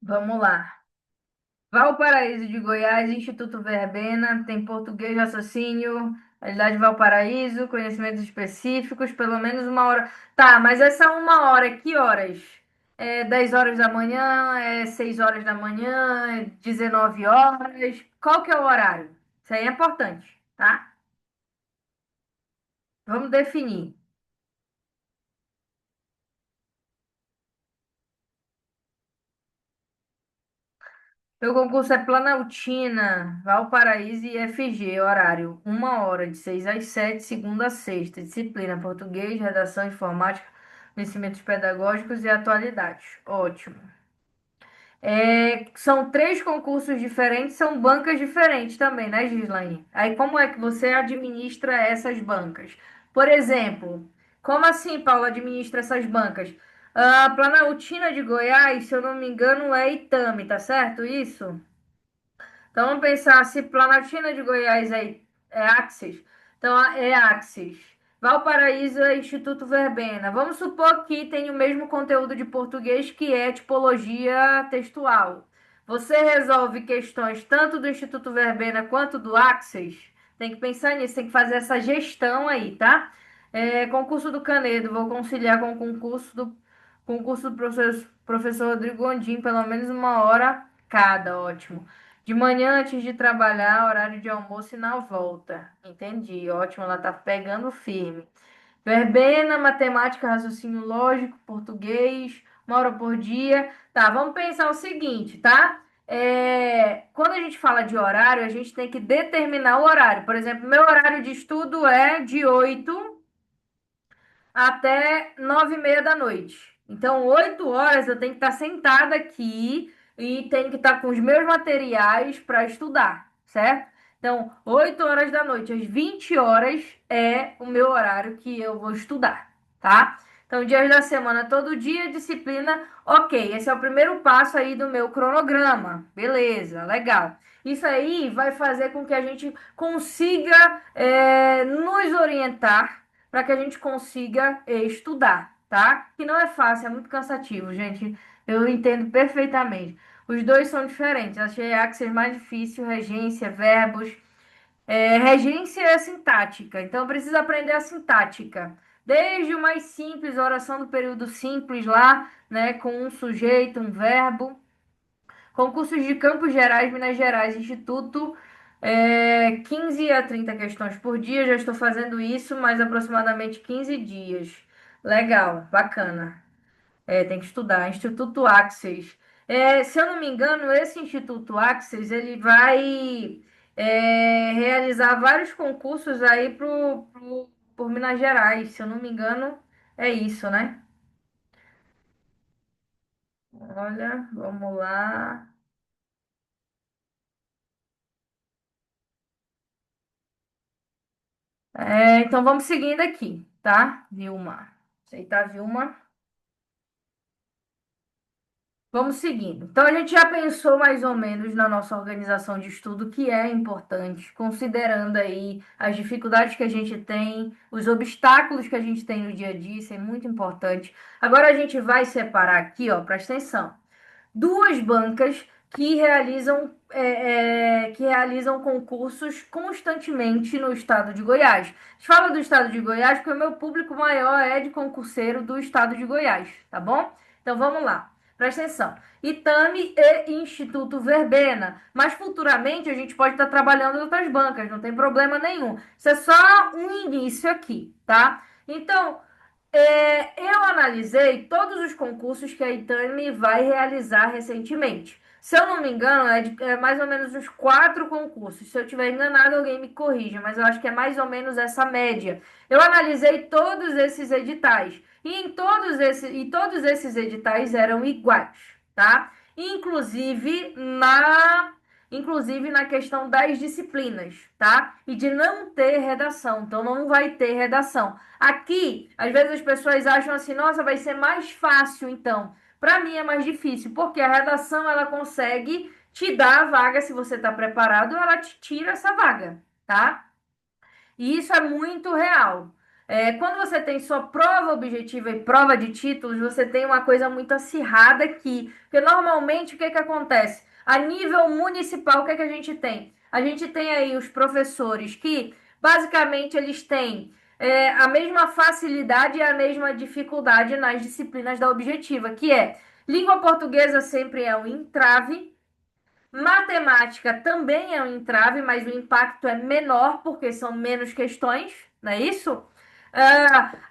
Vamos lá. Valparaíso de Goiás, Instituto Verbena, tem português de raciocínio, realidade Valparaíso, conhecimentos específicos, pelo menos uma hora. Tá, mas essa uma hora, que horas? É 10 horas da manhã, é 6 horas da manhã, é 19 horas? Qual que é o horário? Isso aí é importante, tá? Vamos definir. Meu concurso é Planaltina, Valparaíso e FG, horário, uma hora, de 6 às 7, segunda a sexta. Disciplina, português, redação, informática, conhecimentos pedagógicos e atualidades. Ótimo. É, são três concursos diferentes, são bancas diferentes também, né, Gislaine? Aí como é que você administra essas bancas? Por exemplo, como assim, Paulo, administra essas bancas? A Planaltina de Goiás, se eu não me engano, é Itami, tá certo isso? Então, vamos pensar se Planaltina de Goiás é Axis. Então, é Axis. Valparaíso é Instituto Verbena. Vamos supor que tem o mesmo conteúdo de português, que é tipologia textual. Você resolve questões tanto do Instituto Verbena quanto do Axis. Tem que pensar nisso, tem que fazer essa gestão aí, tá? É, concurso do Canedo, vou conciliar com o concurso do professor Rodrigo Gondim, pelo menos uma hora cada, ótimo. De manhã, antes de trabalhar, horário de almoço e na volta. Entendi, ótimo, ela tá pegando firme. Verbena, matemática, raciocínio lógico, português, uma hora por dia. Tá, vamos pensar o seguinte, tá? Quando a gente fala de horário, a gente tem que determinar o horário. Por exemplo, meu horário de estudo é de 8 até 9h30 da noite. Então, 8 horas eu tenho que estar sentada aqui e tenho que estar com os meus materiais para estudar, certo? Então, 8 horas da noite às 20 horas é o meu horário que eu vou estudar, tá? Então, dias da semana, todo dia, disciplina, ok. Esse é o primeiro passo aí do meu cronograma. Beleza, legal. Isso aí vai fazer com que a gente consiga nos orientar para que a gente consiga estudar, tá? Que não é fácil, é muito cansativo, gente. Eu entendo perfeitamente. Os dois são diferentes. Achei Axis mais difícil, regência, verbos. Regência é sintática, então eu preciso aprender a sintática. Desde o mais simples, a oração do período simples lá, né, com um sujeito, um verbo. Concursos de Campos Gerais, Minas Gerais, Instituto, 15 a 30 questões por dia. Já estou fazendo isso, mais aproximadamente 15 dias. Legal, bacana. Tem que estudar. Instituto Axis. Se eu não me engano, esse Instituto Axis, ele vai realizar vários concursos aí por Minas Gerais. Se eu não me engano, é isso, né? Olha, vamos lá. Então vamos seguindo aqui, tá? Vilma. Aceitar Vilma. Vamos seguindo. Então a gente já pensou mais ou menos na nossa organização de estudo, que é importante, considerando aí as dificuldades que a gente tem, os obstáculos que a gente tem no dia a dia, isso é muito importante. Agora a gente vai separar aqui, ó, presta atenção, duas bancas que realizam concursos constantemente no estado de Goiás. A gente fala do estado de Goiás porque o meu público maior é de concurseiro do estado de Goiás, tá bom? Então vamos lá, presta atenção. Itame e Instituto Verbena. Mas futuramente a gente pode estar trabalhando em outras bancas, não tem problema nenhum. Isso é só um início aqui, tá? Então, eu analisei todos os concursos que a Itame vai realizar recentemente. Se eu não me engano, é mais ou menos uns 4 concursos. Se eu estiver enganado, alguém me corrija, mas eu acho que é mais ou menos essa média. Eu analisei todos esses editais. E todos esses editais eram iguais, tá? Inclusive na questão das disciplinas, tá? E de não ter redação. Então, não vai ter redação. Aqui, às vezes as pessoas acham assim, nossa, vai ser mais fácil, então. Para mim é mais difícil, porque a redação ela consegue te dar a vaga se você está preparado, ela te tira essa vaga, tá? E isso é muito real. Quando você tem só prova objetiva e prova de títulos, você tem uma coisa muito acirrada aqui. Porque normalmente o que que acontece? A nível municipal, o que que a gente tem? A gente tem aí os professores que, basicamente, eles têm a mesma facilidade e a mesma dificuldade nas disciplinas da objetiva, que é língua portuguesa sempre é um entrave, matemática também é um entrave, mas o impacto é menor porque são menos questões, não é isso?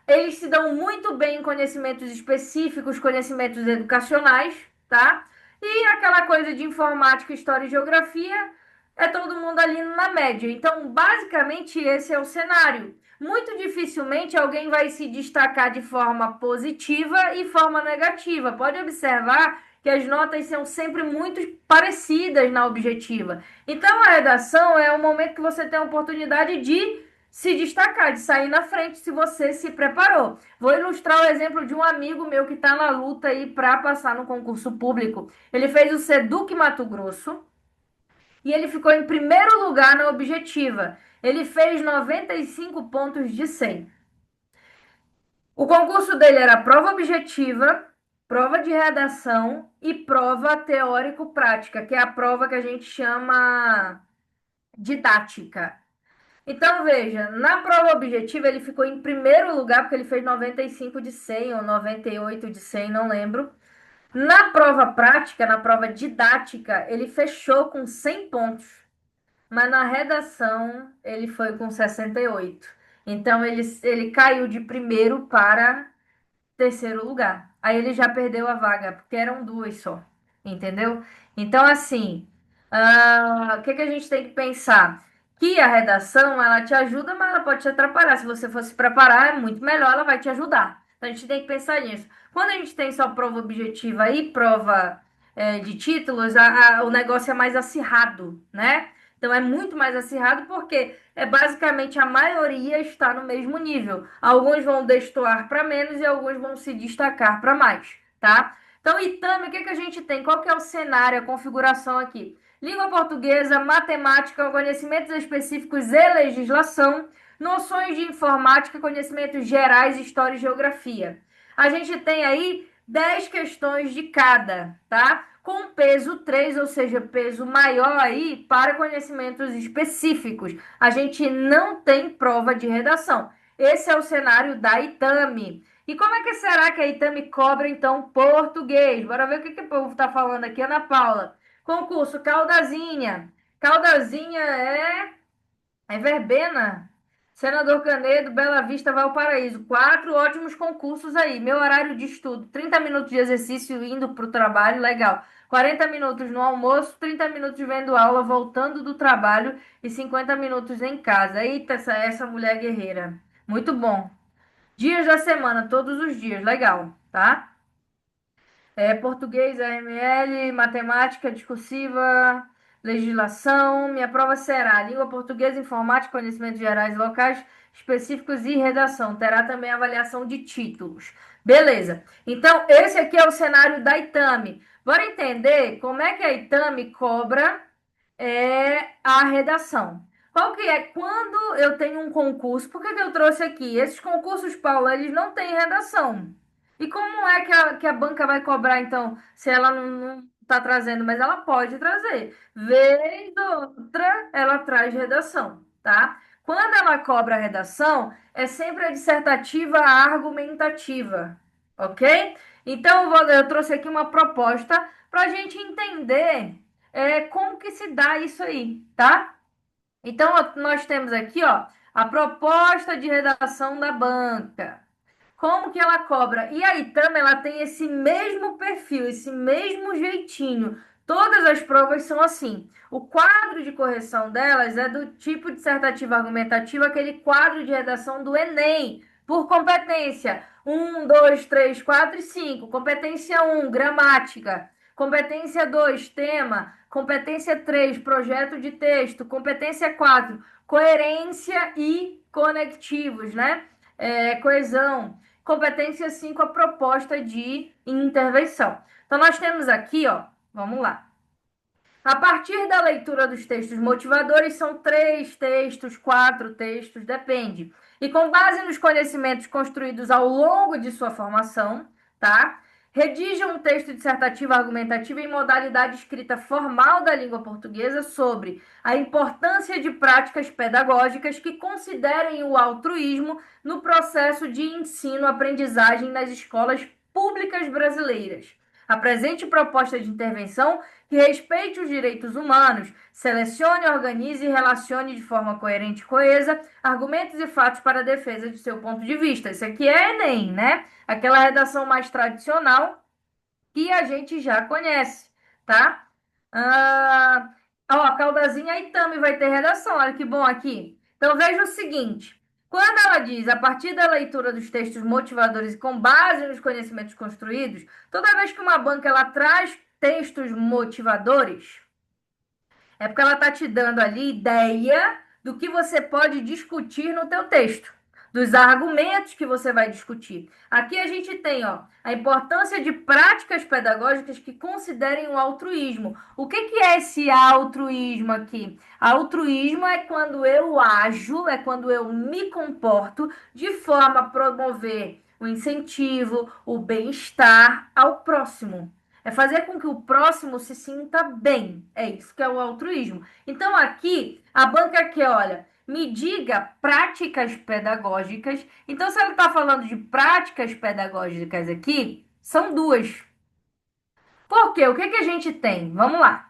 Eles se dão muito bem em conhecimentos específicos, conhecimentos educacionais, tá? E aquela coisa de informática, história e geografia, é todo mundo ali na média. Então, basicamente, esse é o cenário. Muito dificilmente alguém vai se destacar de forma positiva e forma negativa. Pode observar que as notas são sempre muito parecidas na objetiva. Então, a redação é o momento que você tem a oportunidade de se destacar, de sair na frente se você se preparou. Vou ilustrar o exemplo de um amigo meu que está na luta aí para passar no concurso público. Ele fez o SEDUC Mato Grosso e ele ficou em primeiro lugar na objetiva. Ele fez 95 pontos de 100. O concurso dele era prova objetiva, prova de redação e prova teórico-prática, que é a prova que a gente chama didática. Então, veja, na prova objetiva ele ficou em primeiro lugar, porque ele fez 95 de 100 ou 98 de 100, não lembro. Na prova prática, na prova didática, ele fechou com 100 pontos, mas na redação ele foi com 68. Então, ele caiu de primeiro para terceiro lugar. Aí ele já perdeu a vaga, porque eram duas só, entendeu? Então, assim, o que que a gente tem que pensar? Que a redação, ela te ajuda, mas ela pode te atrapalhar. Se você for se preparar, é muito melhor, ela vai te ajudar. Então, a gente tem que pensar nisso. Quando a gente tem só prova objetiva e prova de títulos, o negócio é mais acirrado, né? Então, é muito mais acirrado porque basicamente a maioria está no mesmo nível. Alguns vão destoar para menos e alguns vão se destacar para mais, tá? Então, Itami, o que que a gente tem? Qual que é o cenário, a configuração aqui? Língua portuguesa, matemática, conhecimentos específicos e legislação, noções de informática, conhecimentos gerais, história e geografia. A gente tem aí 10 questões de cada, tá? Com peso 3, ou seja, peso maior aí para conhecimentos específicos. A gente não tem prova de redação. Esse é o cenário da Itami. E como é que será que a Itami cobra, então, português? Bora ver o que, que o povo está falando aqui, Ana Paula. Concurso Caldazinha. Caldazinha é verbena. Senador Canedo, Bela Vista, Valparaíso. 4 ótimos concursos aí. Meu horário de estudo: 30 minutos de exercício indo para o trabalho, legal. 40 minutos no almoço, 30 minutos vendo aula, voltando do trabalho e 50 minutos em casa. Eita, essa mulher guerreira. Muito bom. Dias da semana, todos os dias, legal, tá? Português, AML, matemática discursiva, legislação. Minha prova será língua portuguesa, informática, conhecimentos gerais locais específicos e redação. Terá também avaliação de títulos. Beleza. Então, esse aqui é o cenário da Itami. Bora entender como é que a Itami cobra a redação. Qual que é? Quando eu tenho um concurso, por que que eu trouxe aqui? Esses concursos, Paula, eles não têm redação. E como é que a banca vai cobrar, então, se ela não está trazendo? Mas ela pode trazer. Vez ou outra, ela traz redação, tá? Quando ela cobra a redação, é sempre a dissertativa argumentativa, ok? Então, eu trouxe aqui uma proposta para a gente entender como que se dá isso aí, tá? Então, nós temos aqui, ó, a proposta de redação da banca. Como que ela cobra? E a Itama, ela tem esse mesmo perfil, esse mesmo jeitinho. Todas as provas são assim. O quadro de correção delas é do tipo dissertativa argumentativa, aquele quadro de redação do Enem, por competência. Um, 2, 3, 4 e 5. Competência um, gramática. Competência 2, tema. Competência 3, projeto de texto. Competência 4, coerência e conectivos, né? Coesão. Competência 5, a proposta de intervenção. Então, nós temos aqui, ó, vamos lá. A partir da leitura dos textos motivadores, são 3 textos, 4 textos, depende. E com base nos conhecimentos construídos ao longo de sua formação, tá? Redija um texto dissertativo argumentativo em modalidade escrita formal da língua portuguesa sobre a importância de práticas pedagógicas que considerem o altruísmo no processo de ensino-aprendizagem nas escolas públicas brasileiras. Apresente proposta de intervenção que respeite os direitos humanos, selecione, organize e relacione de forma coerente e coesa argumentos e fatos para a defesa de seu ponto de vista. Isso aqui é Enem, né? Aquela redação mais tradicional que a gente já conhece, tá? Ó, a Caldazinha e Tami vai ter redação, olha que bom aqui. Então veja o seguinte: quando ela diz, a partir da leitura dos textos motivadores e com base nos conhecimentos construídos, toda vez que uma banca ela traz textos motivadores, é porque ela está te dando ali ideia do que você pode discutir no teu texto, dos argumentos que você vai discutir. Aqui a gente tem, ó, a importância de práticas pedagógicas que considerem o altruísmo. O que é esse altruísmo aqui? Altruísmo é quando eu ajo, é quando eu me comporto de forma a promover o incentivo, o bem-estar ao próximo. É fazer com que o próximo se sinta bem. É isso que é o altruísmo. Então, aqui, a banca quer, olha, me diga práticas pedagógicas. Então, se ela está falando de práticas pedagógicas aqui, são duas. Por quê? O que que a gente tem? Vamos lá.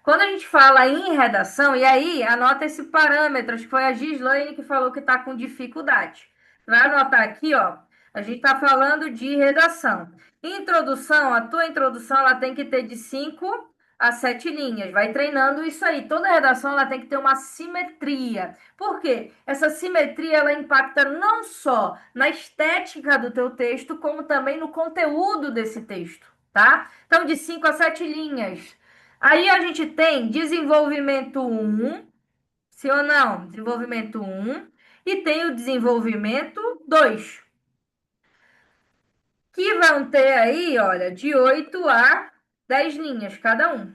Quando a gente fala em redação, e aí anota esse parâmetro, acho que foi a Gislaine que falou que está com dificuldade. Vai anotar aqui, ó. A gente está falando de redação. Introdução, a tua introdução ela tem que ter de 5 a 7 linhas. Vai treinando isso aí. Toda redação ela tem que ter uma simetria. Por quê? Essa simetria ela impacta não só na estética do teu texto, como também no conteúdo desse texto, tá? Então, de 5 a 7 linhas. Aí a gente tem desenvolvimento um, sim ou não? Desenvolvimento um e tem o desenvolvimento 2 que vão ter aí, olha, de 8 a 10 linhas cada um.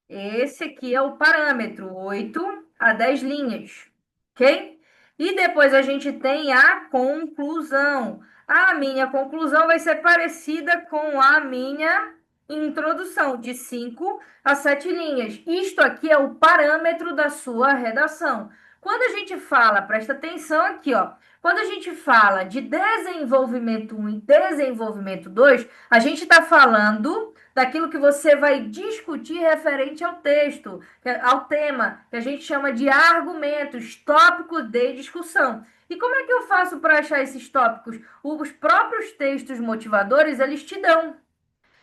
Esse aqui é o parâmetro, 8 a 10 linhas, ok? E depois a gente tem a conclusão. A minha conclusão vai ser parecida com a minha introdução, de 5 a 7 linhas. Isto aqui é o parâmetro da sua redação. Quando a gente fala, presta atenção aqui, ó. Quando a gente fala de desenvolvimento um e desenvolvimento 2, a gente está falando daquilo que você vai discutir referente ao texto, ao tema, que a gente chama de argumentos, tópicos de discussão. E como é que eu faço para achar esses tópicos? Os próprios textos motivadores, eles te dão.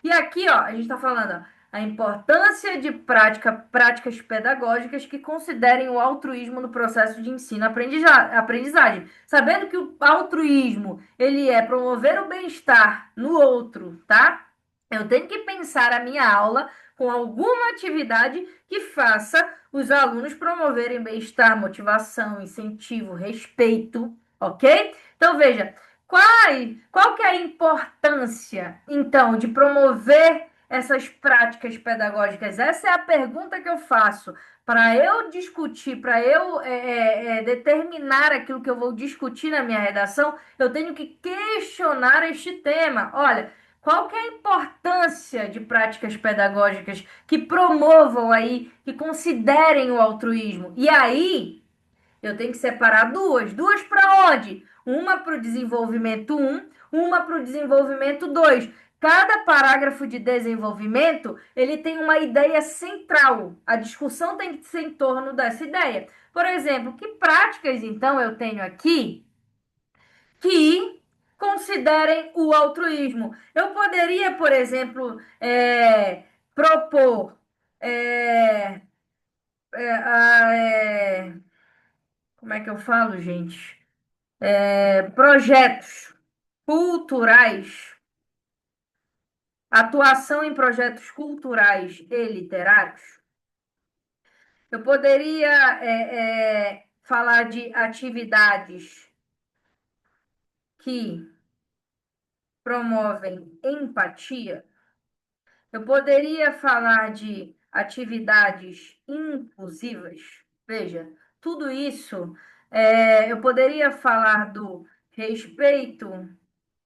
E aqui, ó, a gente está falando, ó, a importância de práticas pedagógicas que considerem o altruísmo no processo de ensino-aprendizagem. Sabendo que o altruísmo, ele é promover o bem-estar no outro, tá? Eu tenho que pensar a minha aula com alguma atividade que faça os alunos promoverem bem-estar, motivação, incentivo, respeito, ok? Então, veja, qual que é a importância, então, de promover essas práticas pedagógicas? Essa é a pergunta que eu faço. Para eu discutir, para eu determinar aquilo que eu vou discutir na minha redação, eu tenho que questionar este tema. Olha, qual que é a importância de práticas pedagógicas que promovam aí, que considerem o altruísmo? E aí, eu tenho que separar duas. Duas para onde? Uma para o desenvolvimento um, uma para o desenvolvimento 2. Cada parágrafo de desenvolvimento, ele tem uma ideia central. A discussão tem que ser em torno dessa ideia. Por exemplo, que práticas então eu tenho aqui que considerem o altruísmo? Eu poderia, por exemplo, propor é, é, como é que eu falo, gente? Projetos culturais, atuação em projetos culturais e literários. Eu poderia falar de atividades que promovem empatia. Eu poderia falar de atividades inclusivas. Veja, tudo isso, eu poderia falar do respeito.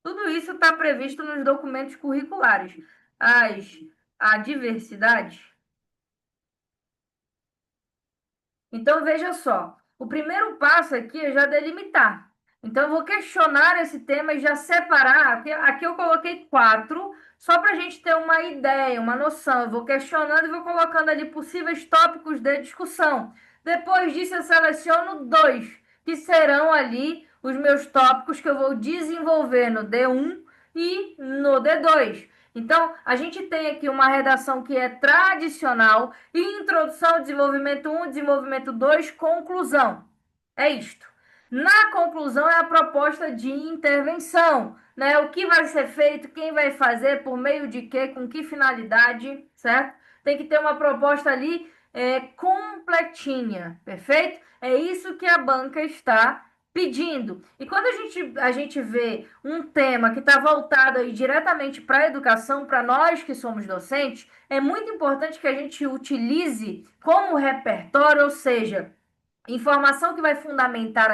Tudo isso está previsto nos documentos curriculares. As, a diversidade. Então, veja só, o primeiro passo aqui é já delimitar. Então, eu vou questionar esse tema e já separar. Aqui eu coloquei quatro, só para a gente ter uma ideia, uma noção. Eu vou questionando e vou colocando ali possíveis tópicos de discussão. Depois disso, eu seleciono dois, que serão ali os meus tópicos que eu vou desenvolver no D1 e no D2. Então, a gente tem aqui uma redação que é tradicional: introdução, desenvolvimento um, desenvolvimento 2, conclusão. É isto. Na conclusão é a proposta de intervenção, né? O que vai ser feito, quem vai fazer, por meio de quê, com que finalidade, certo? Tem que ter uma proposta ali completinha, perfeito? É isso que a banca está pedindo. E quando a gente vê um tema que está voltado aí diretamente para a educação, para nós que somos docentes, é muito importante que a gente utilize como repertório, ou seja, informação que vai fundamentar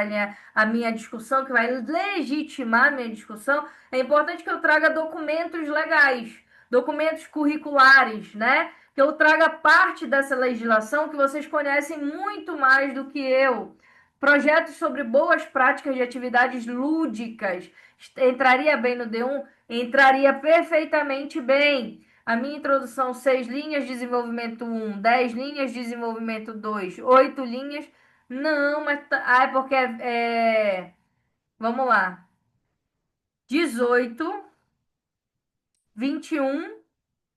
a minha discussão, que vai legitimar a minha discussão. É importante que eu traga documentos legais, documentos curriculares, né? Que eu traga parte dessa legislação que vocês conhecem muito mais do que eu. Projetos sobre boas práticas de atividades lúdicas. Entraria bem no D1? Entraria perfeitamente bem. A minha introdução, 6 linhas, desenvolvimento 1, 10 linhas, desenvolvimento 2, 8 linhas. Não, mas é porque vamos lá. 18, 21,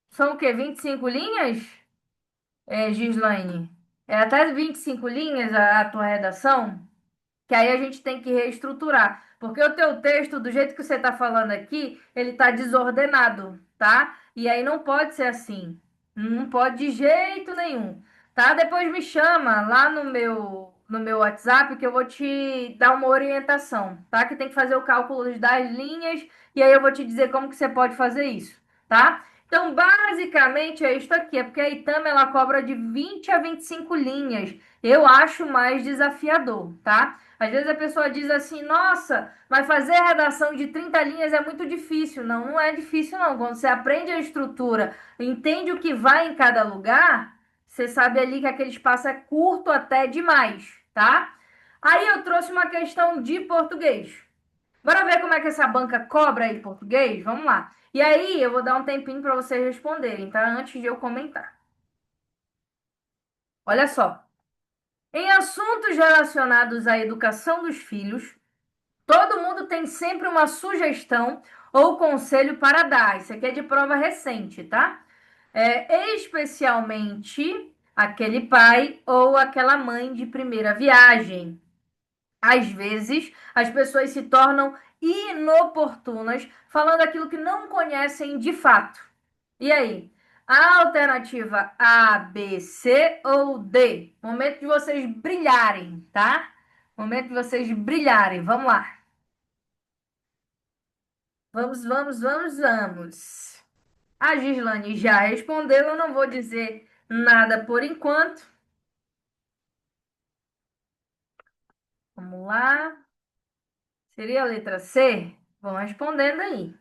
são o quê? 25 linhas? Gislaine? É até 25 linhas a tua redação? Que aí a gente tem que reestruturar. Porque o teu texto, do jeito que você está falando aqui, ele está desordenado, tá? E aí não pode ser assim. Não pode de jeito nenhum, tá? Depois me chama lá no meu WhatsApp que eu vou te dar uma orientação, tá? Que tem que fazer o cálculo das linhas e aí eu vou te dizer como que você pode fazer isso, tá? Então, basicamente é isso aqui, é porque a Itama ela cobra de 20 a 25 linhas. Eu acho mais desafiador, tá? Às vezes a pessoa diz assim: nossa, mas fazer a redação de 30 linhas é muito difícil. Não, não é difícil, não. Quando você aprende a estrutura, entende o que vai em cada lugar, você sabe ali que aquele espaço é curto até demais, tá? Aí eu trouxe uma questão de português. Bora ver como é que essa banca cobra aí português? Vamos lá. E aí eu vou dar um tempinho para vocês responderem, tá? Antes de eu comentar. Olha só. Em assuntos relacionados à educação dos filhos, todo mundo tem sempre uma sugestão ou conselho para dar. Isso aqui é de prova recente, tá? Especialmente aquele pai ou aquela mãe de primeira viagem. Às vezes, as pessoas se tornam inoportunas falando aquilo que não conhecem de fato. E aí? A alternativa A, B, C ou D? Momento de vocês brilharem, tá? Momento de vocês brilharem. Vamos lá. Vamos, vamos, vamos, vamos. A Gislane já respondeu, eu não vou dizer nada por enquanto. Vamos lá. Seria a letra C? Vão respondendo aí.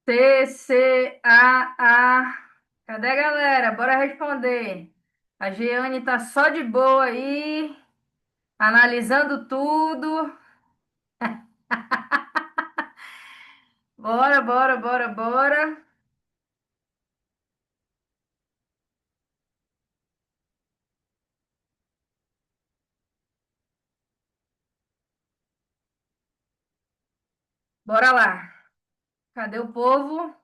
CCAA. Cadê a galera? Bora responder. A Jeane tá só de boa aí, analisando tudo. Bora, bora, bora, bora. Bora lá. Cadê o povo?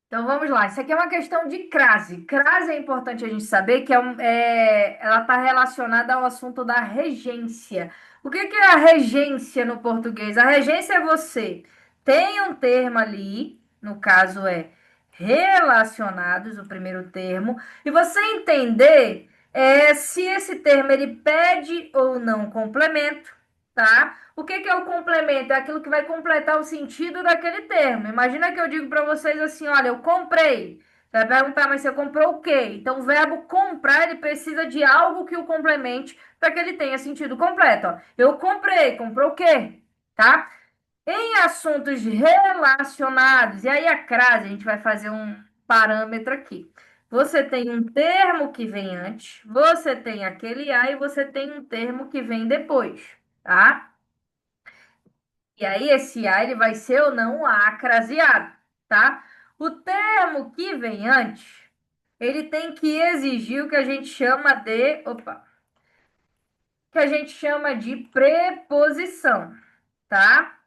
Então vamos lá. Isso aqui é uma questão de crase. Crase é importante a gente saber que ela está relacionada ao assunto da regência. O que que é a regência no português? A regência é você tem um termo ali, no caso é relacionados, o primeiro termo, e você entender se esse termo ele pede ou não complemento, tá? O que que é o complemento? É aquilo que vai completar o sentido daquele termo. Imagina que eu digo para vocês assim, olha, eu comprei. Você vai perguntar, mas você comprou o quê? Então, o verbo comprar, ele precisa de algo que o complemente para que ele tenha sentido completo. Ó. Eu comprei, comprou o quê? Tá? Em assuntos relacionados, e aí a crase, a gente vai fazer um parâmetro aqui. Você tem um termo que vem antes, você tem aquele a e você tem um termo que vem depois, tá? E aí, esse A ele vai ser ou não um A craseado, tá? O termo que vem antes, ele tem que exigir o que a gente chama de, que a gente chama de preposição, tá?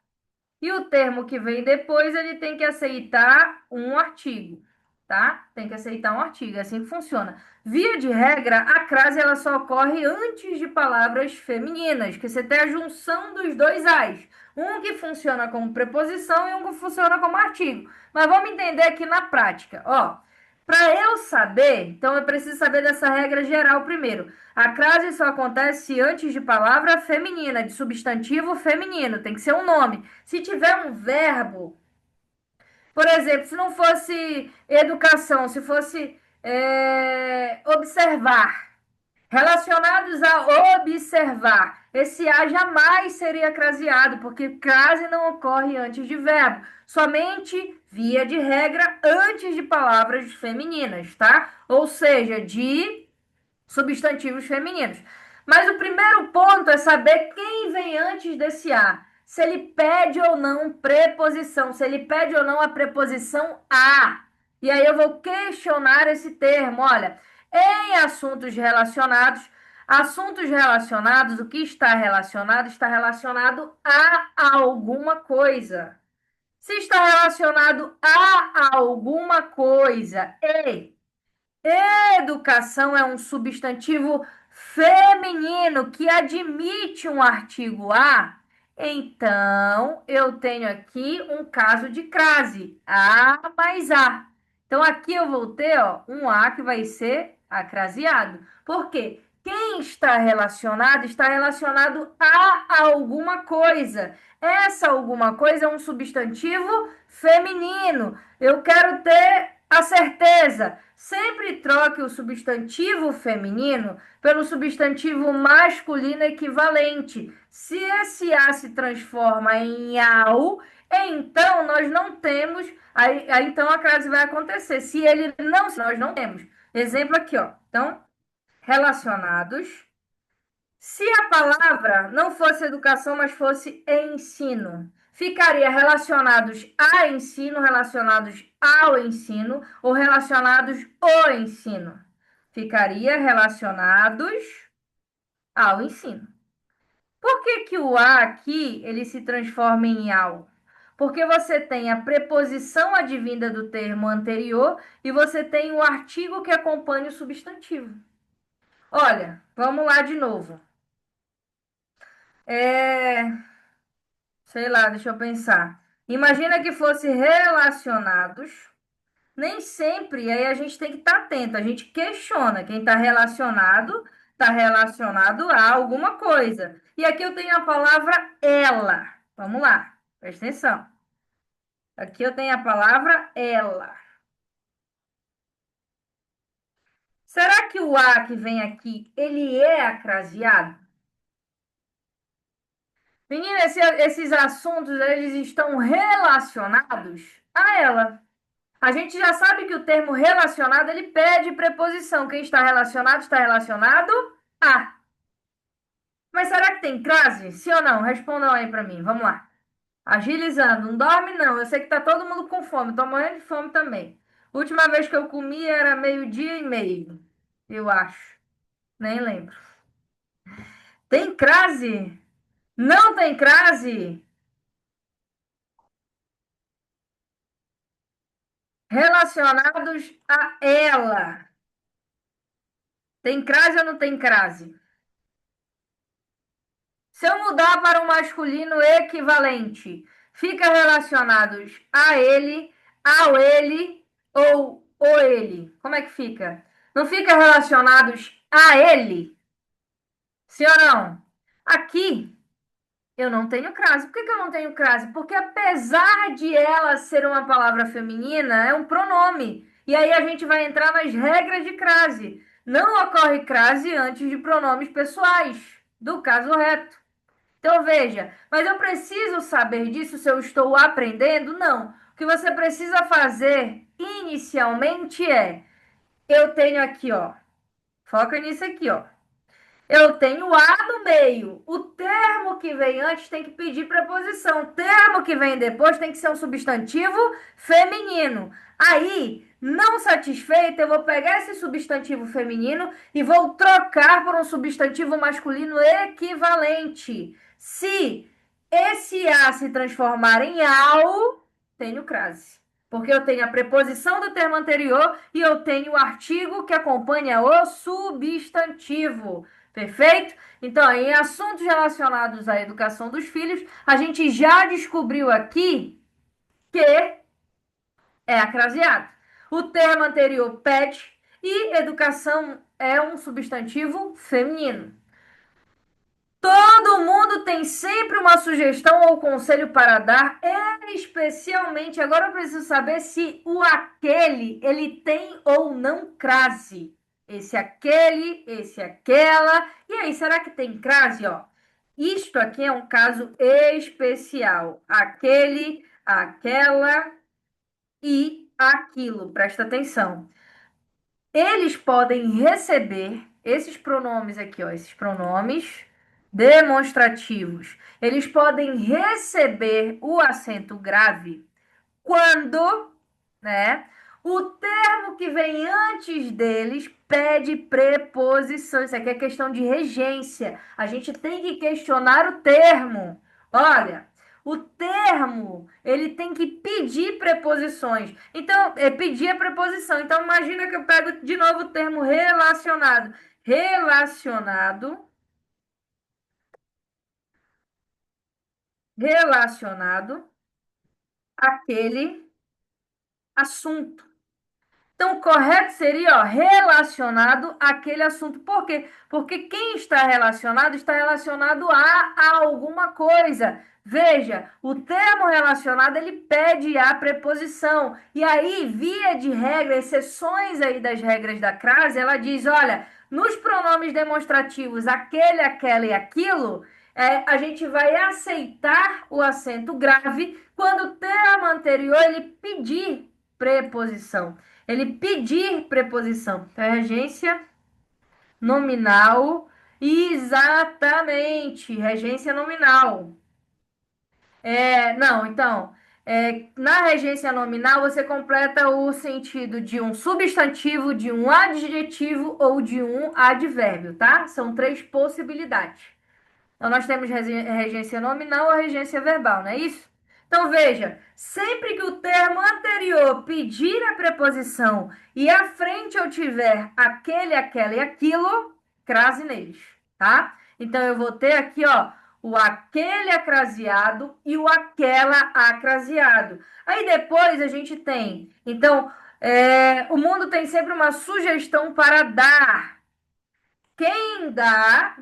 E o termo que vem depois, ele tem que aceitar um artigo, tá? Tem que aceitar um artigo, é assim que funciona. Via de regra, a crase ela só ocorre antes de palavras femininas, que você tem a junção dos dois as. Um que funciona como preposição e um que funciona como artigo. Mas vamos entender aqui na prática, ó. Para eu saber, então eu preciso saber dessa regra geral primeiro. A crase só acontece antes de palavra feminina, de substantivo feminino, tem que ser um nome. Se tiver um verbo, por exemplo, se não fosse educação, se fosse observar, relacionados a observar, esse a jamais seria craseado, porque crase não ocorre antes de verbo, somente, via de regra, antes de palavras femininas, tá? Ou seja, de substantivos femininos. Mas o primeiro ponto é saber quem vem antes desse a. Se ele pede ou não preposição, se ele pede ou não a preposição a. E aí eu vou questionar esse termo. Olha, em assuntos relacionados, o que está relacionado a alguma coisa. Se está relacionado a alguma coisa e educação é um substantivo feminino que admite um artigo a, então eu tenho aqui um caso de crase, a mais a. Então aqui eu vou ter ó, um a que vai ser acraseado. Por quê? Quem está relacionado a alguma coisa. Essa alguma coisa é um substantivo feminino. Eu quero ter a certeza. Sempre troque o substantivo feminino pelo substantivo masculino equivalente. Se esse a se transforma em ao, então nós não temos. Aí então a crase vai acontecer. Se ele não, se nós não temos. Exemplo aqui, ó. Então, relacionados. Se a palavra não fosse educação, mas fosse ensino, ficaria relacionados a ensino, relacionados ao ensino ou relacionados ao ensino. Ficaria relacionados ao ensino. Por que que o a aqui ele se transforma em ao? Porque você tem a preposição advinda do termo anterior e você tem o artigo que acompanha o substantivo. Olha, vamos lá de novo. É, sei lá, deixa eu pensar. Imagina que fosse relacionados. Nem sempre, aí a gente tem que estar atento, a gente questiona. Quem está relacionado a alguma coisa. E aqui eu tenho a palavra ela. Vamos lá, presta atenção. Aqui eu tenho a palavra ela. será que o A que vem aqui, ele é acraseado? Menina, esses assuntos, eles estão relacionados a ela. A gente já sabe que o termo relacionado, ele pede preposição. Quem está relacionado a. Mas será que tem crase? Sim ou não? Respondam aí para mim. Vamos lá. Agilizando. Não dorme, não. Eu sei que tá todo mundo com fome. Tô morrendo de fome também. Última vez que eu comi era meio-dia e meio. Eu acho. Nem lembro. Tem crase? Não tem crase? Relacionados a ela. Tem crase ou não tem crase? Se eu mudar para um masculino equivalente, fica relacionados a ele, ao ele ou o ele? Como é que fica? Não fica relacionados a ele? Sim ou não? Aqui eu não tenho crase. Por que que eu não tenho crase? Porque apesar de ela ser uma palavra feminina, é um pronome. E aí a gente vai entrar nas regras de crase. Não ocorre crase antes de pronomes pessoais, do caso reto. Então veja, mas eu preciso saber disso se eu estou aprendendo? Não. O que você precisa fazer inicialmente é, eu tenho aqui, ó, foca nisso aqui, ó. Eu tenho A no meio. O termo que vem antes tem que pedir preposição. O termo que vem depois tem que ser um substantivo feminino. Aí, não satisfeito, eu vou pegar esse substantivo feminino e vou trocar por um substantivo masculino equivalente. Se esse A se transformar em ao, tenho crase. Porque eu tenho a preposição do termo anterior e eu tenho o artigo que acompanha o substantivo. Perfeito? Então, em assuntos relacionados à educação dos filhos, a gente já descobriu aqui que é acraseado. O termo anterior, pet, e educação é um substantivo feminino. Todo mundo tem sempre uma sugestão ou conselho para dar, especialmente agora eu preciso saber se o aquele ele tem ou não crase. Esse aquele, esse aquela. E aí, será que tem crase, ó? Isto aqui é um caso especial. Aquele, aquela e aquilo. Presta atenção. Eles podem receber esses pronomes aqui, ó, esses pronomes demonstrativos. Eles podem receber o acento grave quando, né, o termo que vem antes deles pede preposição. Isso aqui é questão de regência. A gente tem que questionar o termo. Olha, o termo, ele tem que pedir preposições. Então, pedir a preposição. Então, imagina que eu pego de novo o termo relacionado. Relacionado, relacionado àquele assunto. Então, o correto seria, ó, relacionado àquele assunto. Por quê? Porque quem está relacionado a alguma coisa. Veja, o termo relacionado, ele pede a preposição. E aí, via de regra, exceções aí das regras da crase, ela diz, olha, nos pronomes demonstrativos, aquele, aquela e aquilo, a gente vai aceitar o acento grave quando o termo anterior, ele pedir preposição. Ele pedir preposição. Então, é regência nominal. Exatamente, regência nominal. Não, então, na regência nominal você completa o sentido de um substantivo, de um adjetivo ou de um advérbio, tá? São três possibilidades. Então, nós temos regência nominal ou regência verbal, não é isso? Então, veja, sempre que o termo anterior pedir a preposição e à frente eu tiver aquele, aquela e aquilo, crase neles, tá? Então, eu vou ter aqui, ó, o aquele acraseado e o aquela acraseado. Aí depois a gente tem, então, o mundo tem sempre uma sugestão para dar. Quem dá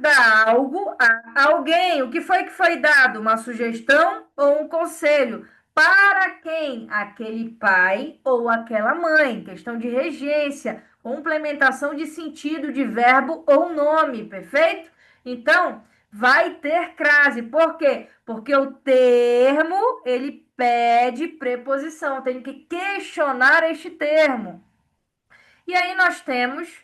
algo a alguém. O que foi dado? Uma sugestão ou um conselho? Para quem? Aquele pai ou aquela mãe. Questão de regência. complementação de sentido de verbo ou nome, perfeito? Então, vai ter crase. Por quê? Porque o termo, ele pede preposição. Tem que questionar este termo. E aí nós temos,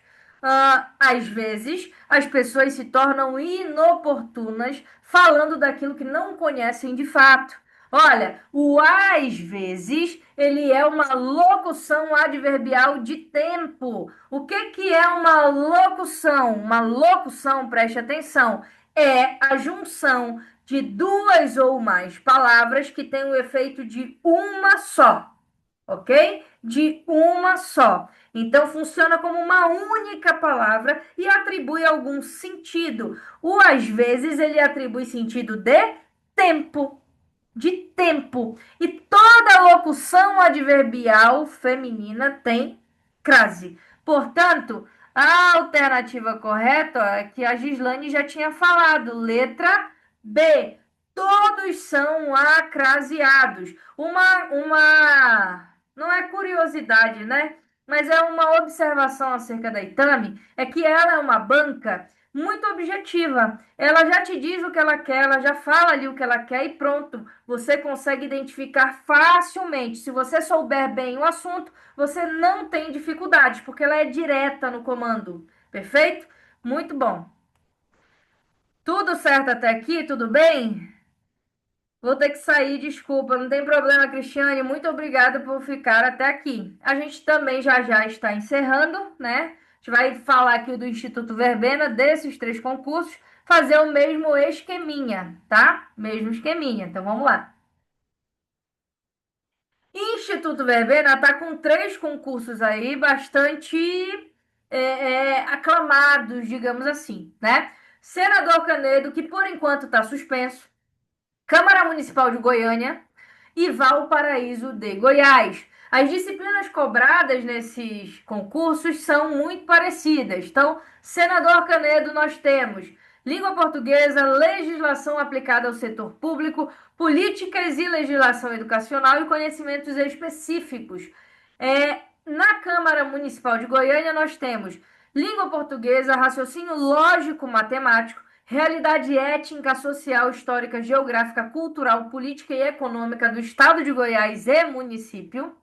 às vezes, as pessoas se tornam inoportunas falando daquilo que não conhecem de fato. Olha, o às vezes, ele é uma locução adverbial de tempo. O que que é uma locução? Uma locução, preste atenção, é a junção de duas ou mais palavras que têm o efeito de uma só, ok? De uma só. Então, funciona como uma única palavra e atribui algum sentido. O às vezes, ele atribui sentido de tempo. De tempo. E toda locução adverbial feminina tem crase. Portanto, a alternativa correta é que a Gislane já tinha falado. Letra B. Todos são acraseados. Não é curiosidade, né? Mas é uma observação acerca da Itami, é que ela é uma banca muito objetiva. Ela já te diz o que ela quer, ela já fala ali o que ela quer e pronto. Você consegue identificar facilmente. Se você souber bem o assunto, você não tem dificuldade, porque ela é direta no comando. Perfeito? Muito bom. Tudo certo até aqui? Tudo bem? Vou ter que sair, desculpa, não tem problema, Cristiane. Muito obrigada por ficar até aqui. A gente também já já está encerrando, né? A gente vai falar aqui do Instituto Verbena, desses três concursos, fazer o mesmo esqueminha, tá? Mesmo esqueminha. Então vamos lá. Instituto Verbena está com três concursos aí bastante aclamados, digamos assim, né? Senador Canedo, que por enquanto está suspenso. Câmara Municipal de Goiânia e Valparaíso de Goiás. As disciplinas cobradas nesses concursos são muito parecidas. Então, senador Canedo, nós temos língua portuguesa, legislação aplicada ao setor público, políticas e legislação educacional e conhecimentos específicos. Na Câmara Municipal de Goiânia, nós temos língua portuguesa, raciocínio lógico matemático, realidade étnica, social, histórica, geográfica, cultural, política e econômica do Estado de Goiás e município.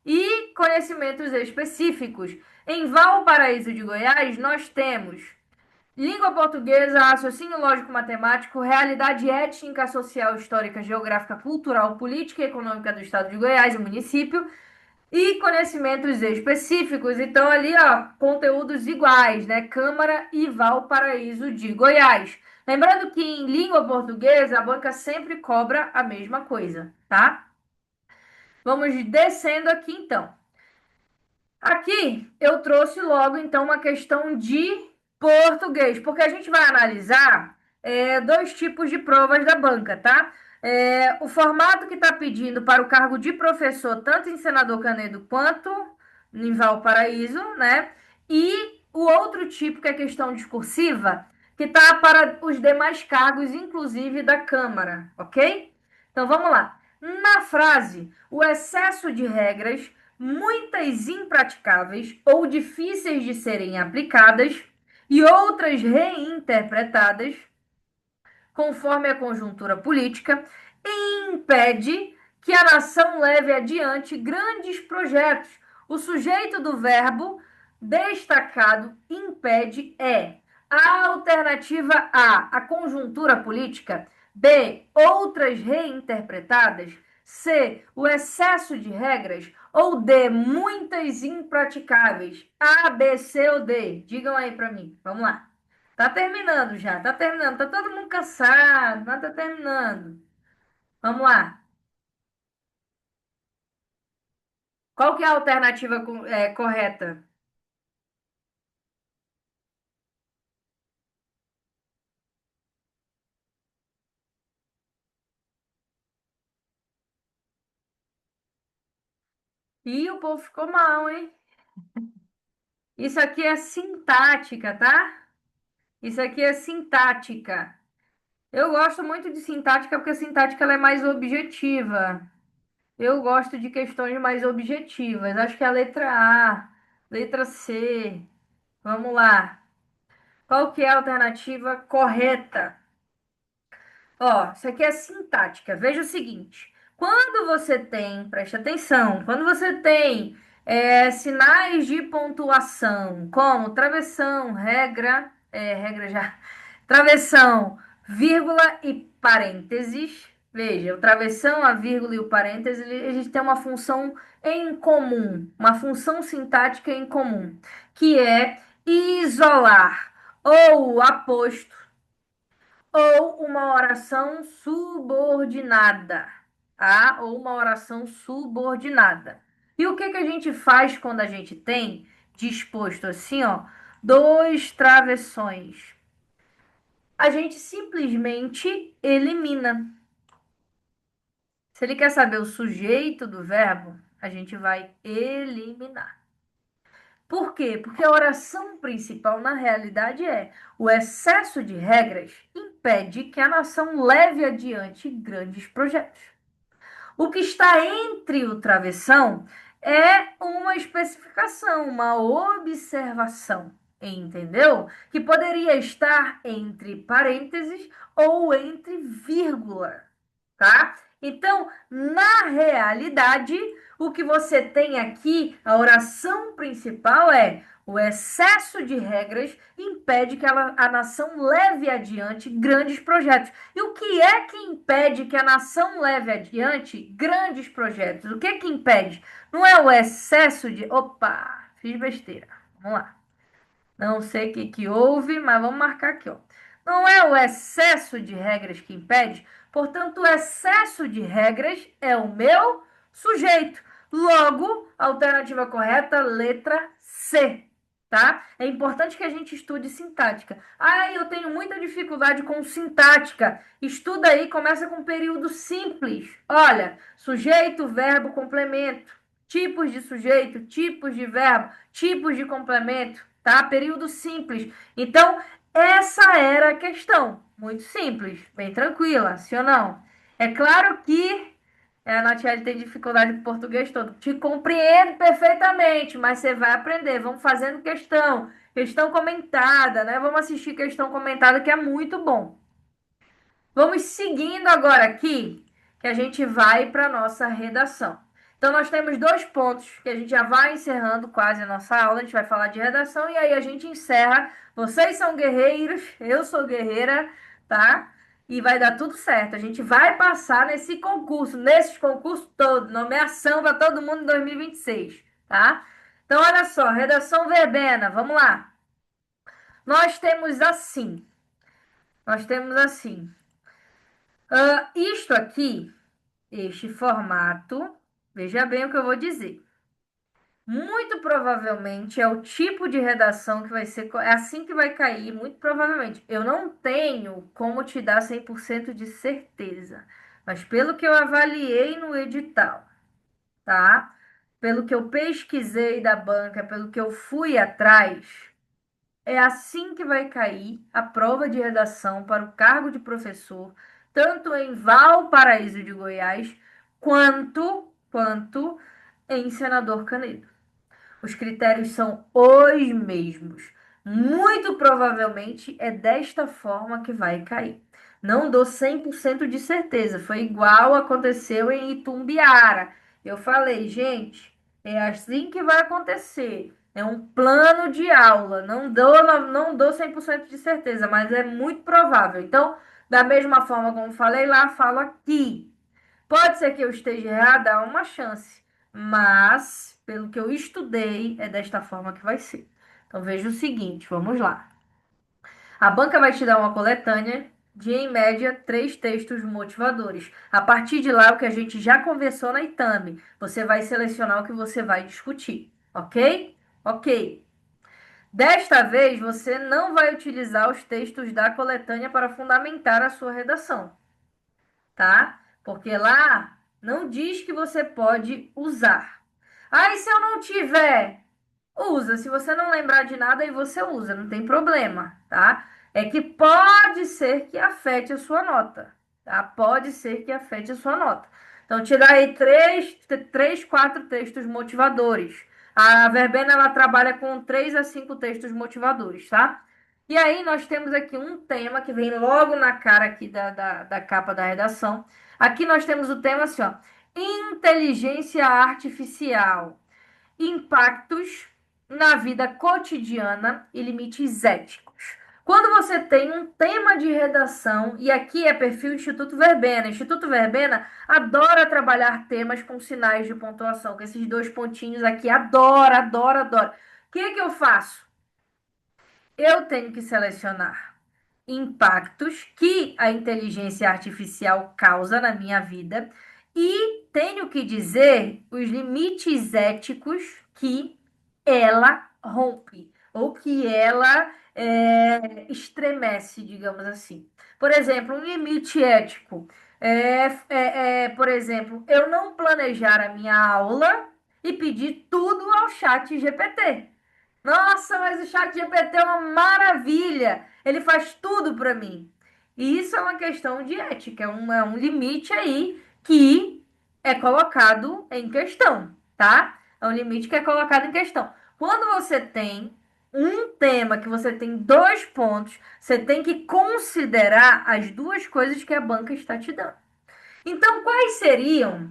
E conhecimentos específicos. Em Valparaíso de Goiás, nós temos língua portuguesa, raciocínio lógico-matemático, realidade étnica, social, histórica, geográfica, cultural, política e econômica do Estado de Goiás e município e conhecimentos específicos. Então, ali, ó, conteúdos iguais, né? Câmara e Valparaíso de Goiás. Lembrando que em língua portuguesa, a banca sempre cobra a mesma coisa, tá? Vamos descendo aqui, então. Aqui eu trouxe logo, então, uma questão de português, porque a gente vai analisar dois tipos de provas da banca, tá? O formato que está pedindo para o cargo de professor, tanto em Senador Canedo quanto em Valparaíso, né? E o outro tipo, que é questão discursiva, que está para os demais cargos, inclusive da Câmara, ok? Então vamos lá. Na frase, o excesso de regras, muitas impraticáveis ou difíceis de serem aplicadas e outras reinterpretadas, conforme a conjuntura política, impede que a nação leve adiante grandes projetos. O sujeito do verbo destacado impede a alternativa A conjuntura política, B, outras reinterpretadas, C, o excesso de regras, ou D, muitas impraticáveis. A, B, C ou D? Digam aí para mim. Vamos lá. Tá terminando já, tá terminando. Tá todo mundo cansado, mas tá terminando. Vamos lá. Qual que é a alternativa correta? Ih, o povo ficou mal, hein? Isso aqui é sintática, tá? Isso aqui é sintática. Eu gosto muito de sintática porque a sintática ela é mais objetiva. Eu gosto de questões mais objetivas. Acho que é a letra A. Letra C. Vamos lá. Qual que é a alternativa correta? Ó, isso aqui é sintática. Veja o seguinte: quando você tem, preste atenção, quando você tem sinais de pontuação, como travessão, regra já, travessão, vírgula e parênteses. Veja, o travessão, a vírgula e o parênteses, eles têm uma função em comum, uma função sintática em comum, que é isolar ou aposto ou uma oração subordinada, tá? Ou uma oração subordinada. E o que que a gente faz quando a gente tem disposto assim, ó, dois travessões? A gente simplesmente elimina. Se ele quer saber o sujeito do verbo, a gente vai eliminar. Por quê? Porque a oração principal, na realidade, é o excesso de regras impede que a nação leve adiante grandes projetos. O que está entre o travessão é uma especificação, uma observação, entendeu? Que poderia estar entre parênteses ou entre vírgula, tá? Então, na realidade, o que você tem aqui, a oração principal é: o excesso de regras impede que a nação leve adiante grandes projetos. E o que é que impede que a nação leve adiante grandes projetos? O que é que impede? Não é o excesso de. Opa, fiz besteira. Vamos lá. Não sei o que que houve, mas vamos marcar aqui, ó. Não é o excesso de regras que impede, portanto, o excesso de regras é o meu sujeito. Logo, a alternativa correta, letra C, tá? É importante que a gente estude sintática. Ah, eu tenho muita dificuldade com sintática. Estuda aí, começa com período simples. Olha, sujeito, verbo, complemento. Tipos de sujeito, tipos de verbo, tipos de complemento, tá? Período simples. Então, essa era a questão. Muito simples, bem tranquila, sim ou não? É claro que a Natiele tem dificuldade com português todo. Te compreendo perfeitamente, mas você vai aprender. Vamos fazendo questão. Questão comentada, né? Vamos assistir questão comentada, que é muito bom. Vamos seguindo agora aqui, que a gente vai para a nossa redação. Então, nós temos dois pontos que a gente já vai encerrando quase a nossa aula. A gente vai falar de redação e aí a gente encerra. Vocês são guerreiros, eu sou guerreira, tá? E vai dar tudo certo. A gente vai passar nesse concurso, nesses concursos todos, nomeação para todo mundo em 2026, tá? Então, olha só, redação verbena, vamos lá. Nós temos assim, nós temos assim. Isto aqui, este formato, veja bem o que eu vou dizer. Muito provavelmente é o tipo de redação que vai ser, é assim que vai cair, muito provavelmente. Eu não tenho como te dar 100% de certeza, mas pelo que eu avaliei no edital, tá? Pelo que eu pesquisei da banca, pelo que eu fui atrás, é assim que vai cair a prova de redação para o cargo de professor, tanto em Valparaíso de Goiás, quanto em Senador Canedo. Os critérios são os mesmos. Muito provavelmente é desta forma que vai cair. Não dou 100% de certeza. Foi igual aconteceu em Itumbiara. Eu falei, gente, é assim que vai acontecer. É um plano de aula. Não dou 100% de certeza, mas é muito provável. Então, da mesma forma como falei lá, falo aqui. Pode ser que eu esteja errada, há uma chance, mas pelo que eu estudei, é desta forma que vai ser. Então veja o seguinte, vamos lá. A banca vai te dar uma coletânea de, em média, 3 textos motivadores. A partir de lá, o que a gente já conversou na Itami, você vai selecionar o que você vai discutir, ok? Ok. Desta vez, você não vai utilizar os textos da coletânea para fundamentar a sua redação, tá? Porque lá não diz que você pode usar. Aí, se eu não tiver, usa. Se você não lembrar de nada, aí você usa, não tem problema, tá? É que pode ser que afete a sua nota, tá? Pode ser que afete a sua nota. Então, tirar aí três, quatro textos motivadores. A verbena ela trabalha com 3 a 5 textos motivadores, tá? E aí nós temos aqui um tema que vem logo na cara aqui da capa da redação. Aqui nós temos o tema assim, ó, inteligência artificial, impactos na vida cotidiana e limites éticos. Quando você tem um tema de redação, e aqui é perfil Instituto Verbena. Instituto Verbena adora trabalhar temas com sinais de pontuação, com esses 2 pontinhos aqui, adora, adora, adora. O que que eu faço? Eu tenho que selecionar impactos que a inteligência artificial causa na minha vida e tenho que dizer os limites éticos que ela rompe ou que ela estremece, digamos assim. Por exemplo, um limite ético por exemplo, eu não planejar a minha aula e pedir tudo ao chat GPT. Nossa, mas o chat GPT é uma maravilha. Ele faz tudo para mim. E isso é uma questão de ética, é um limite aí que é colocado em questão, tá? É um limite que é colocado em questão. Quando você tem um tema que você tem 2 pontos, você tem que considerar as 2 coisas que a banca está te dando. Então, quais seriam?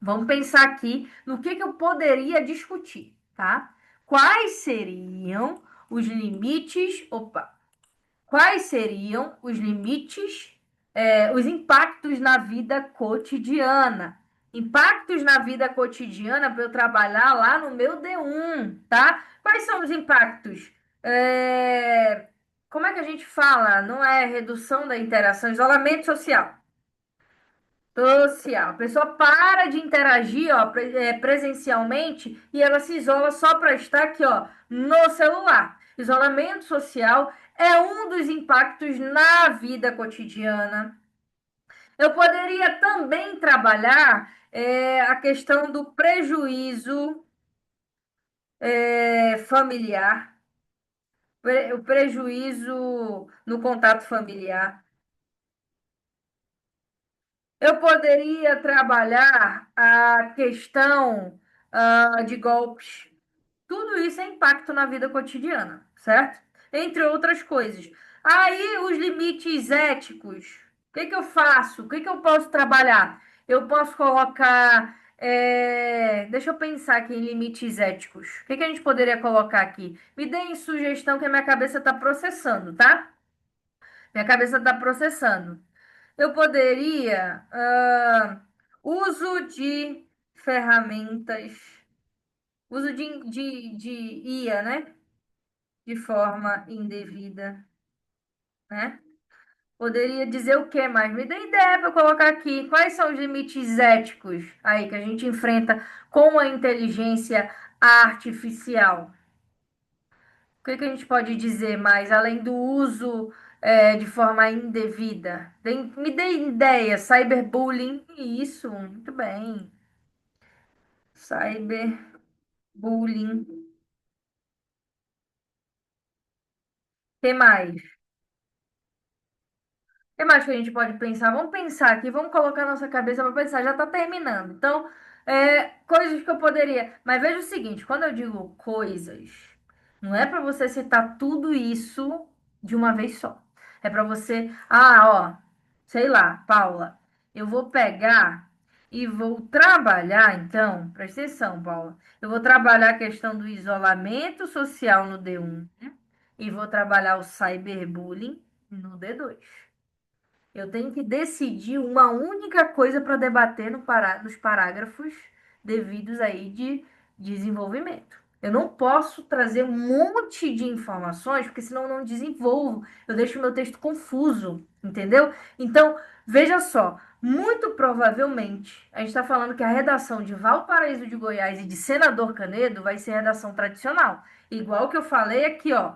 Vamos pensar aqui no que eu poderia discutir, tá? Quais seriam os limites? Opa! Quais seriam os limites, os impactos na vida cotidiana? Impactos na vida cotidiana para eu trabalhar lá no meu D1, tá? Quais são os impactos? Como é que a gente fala? Não é redução da interação, isolamento social. Social. A pessoa para de interagir, ó, presencialmente e ela se isola só para estar aqui, ó, no celular. Isolamento social é um dos impactos na vida cotidiana. Eu poderia também trabalhar a questão do prejuízo familiar, o prejuízo no contato familiar. Eu poderia trabalhar a questão de golpes. Tudo isso é impacto na vida cotidiana, certo? Entre outras coisas. Aí, os limites éticos. O que que eu faço? O que que eu posso trabalhar? Eu posso colocar. Deixa eu pensar aqui em limites éticos. O que que a gente poderia colocar aqui? Me deem sugestão que a minha cabeça está processando, tá? Minha cabeça está processando. Eu poderia. Uso de ferramentas. Uso de IA, né? De forma indevida, né? Poderia dizer o que mais? Me dê ideia para eu colocar aqui. Quais são os limites éticos aí que a gente enfrenta com a inteligência artificial? O que que a gente pode dizer mais, além do uso de forma indevida? Me dê ideia. Cyberbullying. Isso, muito bem. Cyberbullying. O que mais? O que mais que a gente pode pensar? Vamos pensar aqui, vamos colocar nossa cabeça para pensar. Já está terminando. Então, coisas que eu poderia. Mas veja o seguinte: quando eu digo coisas, não é para você citar tudo isso de uma vez só. É para você. Ó, sei lá, Paula, eu vou pegar e vou trabalhar, então, presta atenção, Paula. Eu vou trabalhar a questão do isolamento social no D1 e vou trabalhar o cyberbullying no D2. Eu tenho que decidir uma única coisa para debater nos parágrafos devidos aí de desenvolvimento. Eu não posso trazer um monte de informações, porque senão eu não desenvolvo. Eu deixo o meu texto confuso, entendeu? Então, veja só, muito provavelmente, a gente está falando que a redação de Valparaíso de Goiás e de Senador Canedo vai ser redação tradicional. Igual que eu falei aqui, ó,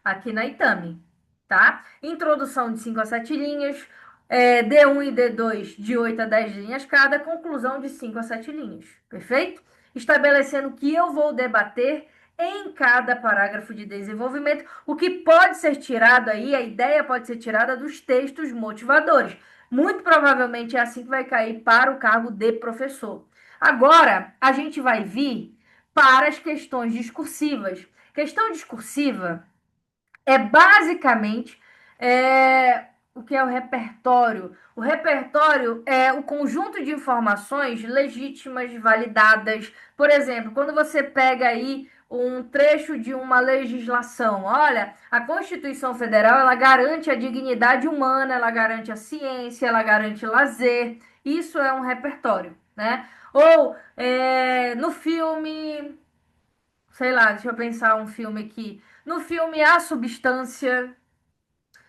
aqui na Itami, tá? Introdução de 5 a 7 linhas, D1 e D2 de 8 a 10 linhas cada, conclusão de 5 a 7 linhas, perfeito? Estabelecendo o que eu vou debater em cada parágrafo de desenvolvimento, o que pode ser tirado aí, a ideia pode ser tirada dos textos motivadores. Muito provavelmente é assim que vai cair para o cargo de professor. Agora, a gente vai vir para as questões discursivas. Questão discursiva é basicamente o que é o repertório. O repertório é o conjunto de informações legítimas, validadas. Por exemplo, quando você pega aí um trecho de uma legislação, olha, a Constituição Federal ela garante a dignidade humana, ela garante a ciência, ela garante lazer. Isso é um repertório, né? Ou no filme, sei lá, deixa eu pensar um filme aqui. No filme A Substância,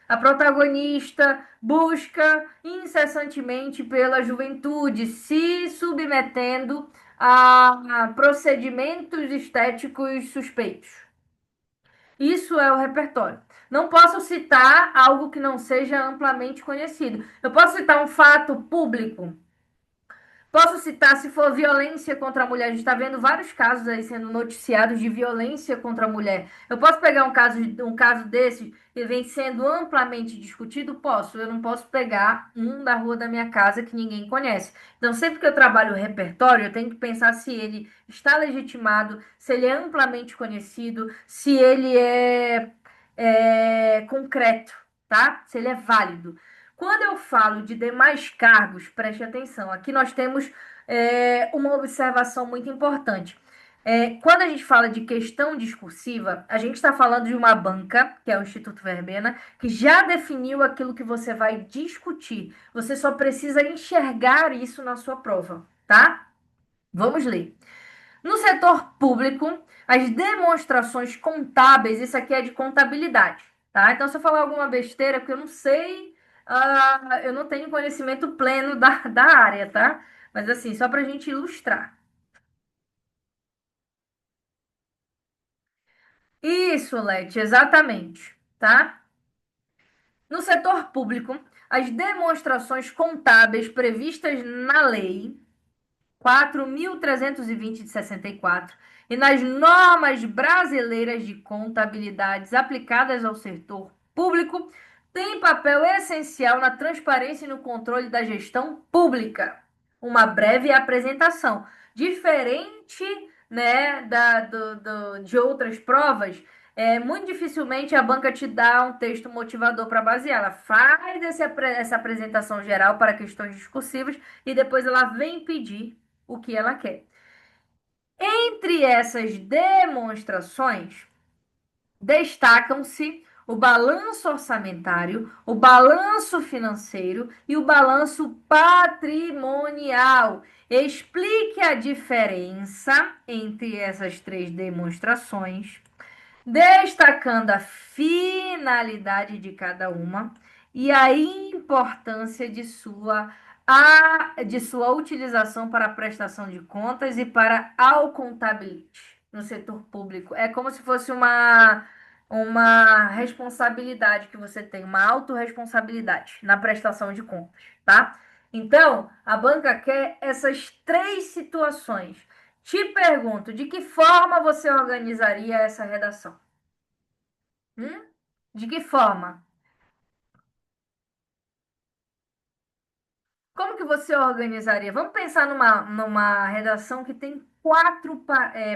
a protagonista busca incessantemente pela juventude, se submetendo a procedimentos estéticos suspeitos. Isso é o repertório. Não posso citar algo que não seja amplamente conhecido. Eu posso citar um fato público. Posso citar, se for violência contra a mulher, a gente está vendo vários casos aí sendo noticiados de violência contra a mulher. Eu posso pegar um caso desse que vem sendo amplamente discutido? Posso. Eu não posso pegar um da rua da minha casa que ninguém conhece. Então, sempre que eu trabalho o repertório, eu tenho que pensar se ele está legitimado, se ele é amplamente conhecido, se ele é concreto, tá? Se ele é válido. Quando eu falo de demais cargos, preste atenção, aqui nós temos uma observação muito importante. Quando a gente fala de questão discursiva, a gente está falando de uma banca, que é o Instituto Verbena, que já definiu aquilo que você vai discutir. Você só precisa enxergar isso na sua prova, tá? Vamos ler. No setor público, as demonstrações contábeis, isso aqui é de contabilidade, tá? Então, se eu falar alguma besteira, porque eu não sei, eu não tenho conhecimento pleno da área, tá? Mas assim, só para a gente ilustrar. Isso, Leti, exatamente, tá? No setor público, as demonstrações contábeis previstas na lei 4.320 de 64 e nas normas brasileiras de contabilidades aplicadas ao setor público, tem papel essencial na transparência e no controle da gestão pública. Uma breve apresentação. Diferente, né, de outras provas, muito dificilmente a banca te dá um texto motivador para basear. Ela faz essa apresentação geral para questões discursivas e depois ela vem pedir o que ela quer. Entre essas demonstrações, destacam-se o balanço orçamentário, o balanço financeiro e o balanço patrimonial. Explique a diferença entre essas três demonstrações, destacando a finalidade de cada uma e a importância de sua utilização para a prestação de contas e para ao contability no setor público. É como se fosse uma responsabilidade que você tem, uma autorresponsabilidade na prestação de contas, tá? Então, a banca quer essas três situações. Te pergunto, de que forma você organizaria essa redação? Hum? De que forma? Como que você organizaria? Vamos pensar numa redação que tem quatro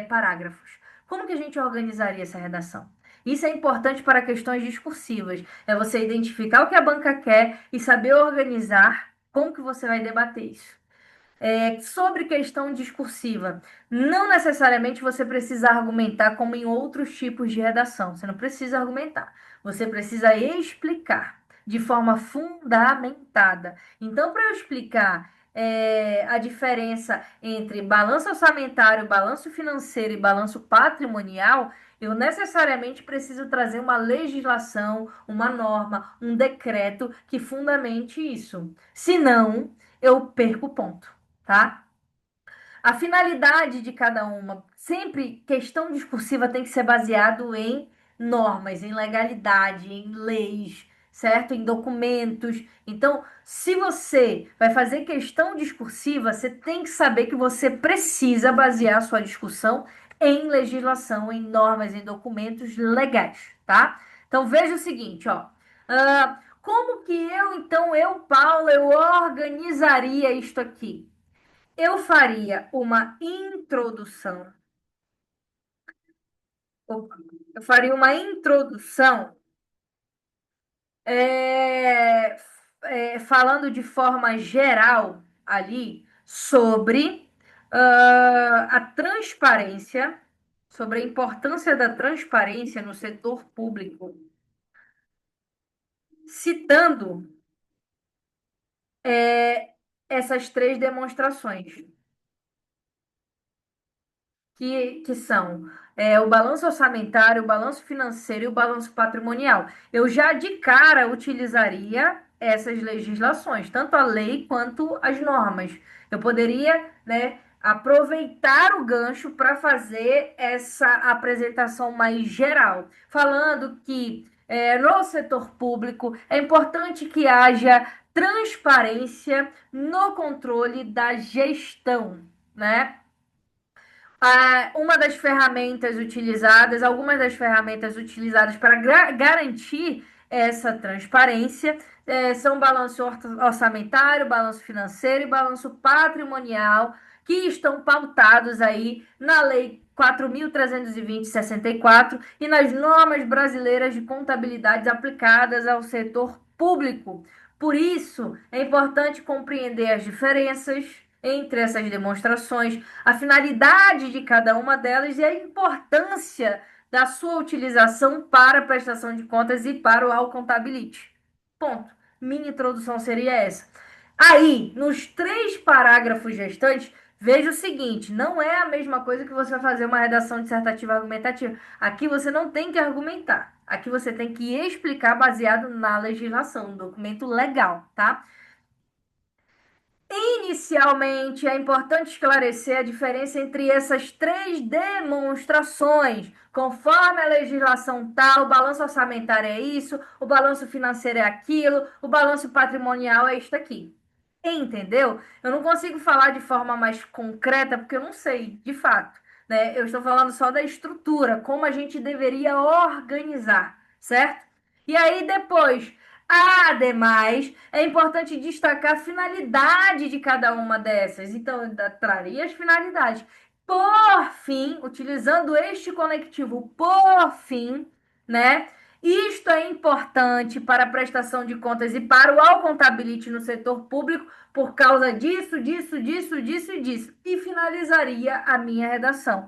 parágrafos. Como que a gente organizaria essa redação? Isso é importante para questões discursivas. É você identificar o que a banca quer e saber organizar como que você vai debater isso. Sobre questão discursiva, não necessariamente você precisa argumentar como em outros tipos de redação. Você não precisa argumentar. Você precisa explicar de forma fundamentada. Então, para eu explicar a diferença entre balanço orçamentário, balanço financeiro e balanço patrimonial, eu necessariamente preciso trazer uma legislação, uma norma, um decreto que fundamente isso. Senão, eu perco o ponto, tá? A finalidade de cada uma, sempre questão discursiva tem que ser baseado em normas, em legalidade, em leis, certo? Em documentos. Então, se você vai fazer questão discursiva, você tem que saber que você precisa basear a sua discussão em legislação, em normas, em documentos legais, tá? Então, veja o seguinte, ó. Como que eu, Paula, eu organizaria isto aqui? Eu faria uma introdução, Eu faria uma introdução é, falando de forma geral ali sobre a transparência, sobre a importância da transparência no setor público, citando essas três demonstrações. Que são o balanço orçamentário, o balanço financeiro e o balanço patrimonial. Eu já de cara utilizaria essas legislações, tanto a lei quanto as normas. Eu poderia, né, aproveitar o gancho para fazer essa apresentação mais geral, falando que no setor público é importante que haja transparência no controle da gestão, né? Uma das ferramentas utilizadas, algumas das ferramentas utilizadas para garantir essa transparência são balanço orçamentário, balanço financeiro e balanço patrimonial, que estão pautados aí na Lei 4.320/64 e nas normas brasileiras de contabilidade aplicadas ao setor público. Por isso, é importante compreender as diferenças entre essas demonstrações, a finalidade de cada uma delas e a importância da sua utilização para a prestação de contas e para o Accountability. Ponto. Minha introdução seria essa. Aí, nos três parágrafos restantes, veja o seguinte: não é a mesma coisa que você vai fazer uma redação dissertativa argumentativa. Aqui você não tem que argumentar. Aqui você tem que explicar baseado na legislação, no documento legal, tá? Inicialmente, é importante esclarecer a diferença entre essas três demonstrações. Conforme a legislação tal, o balanço orçamentário é isso, o balanço financeiro é aquilo, o balanço patrimonial é isto aqui. Entendeu? Eu não consigo falar de forma mais concreta porque eu não sei, de fato, né? Eu estou falando só da estrutura, como a gente deveria organizar, certo? E aí depois, ademais, é importante destacar a finalidade de cada uma dessas. Então, eu traria as finalidades. Por fim, utilizando este conectivo, por fim, né? Isto é importante para a prestação de contas e para o Accountability no setor público por causa disso, disso, disso, disso e disso. E finalizaria a minha redação.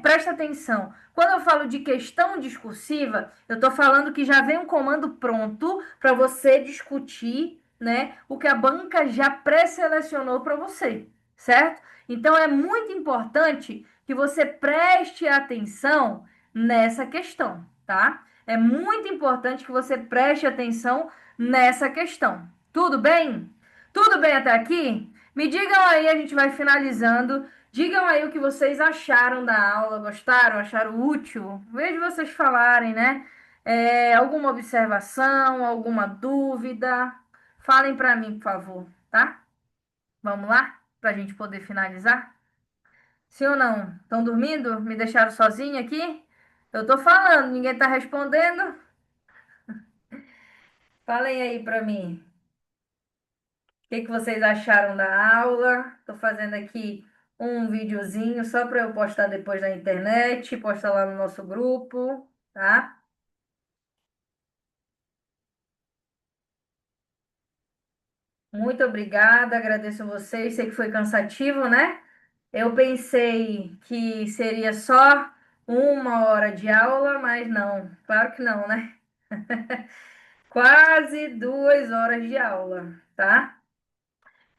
Presta atenção. Quando eu falo de questão discursiva, eu estou falando que já vem um comando pronto para você discutir, né, o que a banca já pré-selecionou para você, certo? Então é muito importante que você preste atenção nessa questão, tá? É muito importante que você preste atenção nessa questão. Tudo bem? Tudo bem até aqui? Me digam aí, a gente vai finalizando. Digam aí o que vocês acharam da aula, gostaram, acharam útil? Vejo vocês falarem, né? Alguma observação, alguma dúvida? Falem para mim, por favor, tá? Vamos lá? Para a gente poder finalizar? Sim ou não? Estão dormindo? Me deixaram sozinha aqui? Eu tô falando, ninguém tá respondendo? Falem aí para mim. O que que vocês acharam da aula? Estou fazendo aqui um videozinho só para eu postar depois na internet, postar lá no nosso grupo, tá? Muito obrigada, agradeço a vocês. Sei que foi cansativo, né? Eu pensei que seria só 1 hora de aula, mas não, claro que não, né? Quase 2 horas de aula, tá?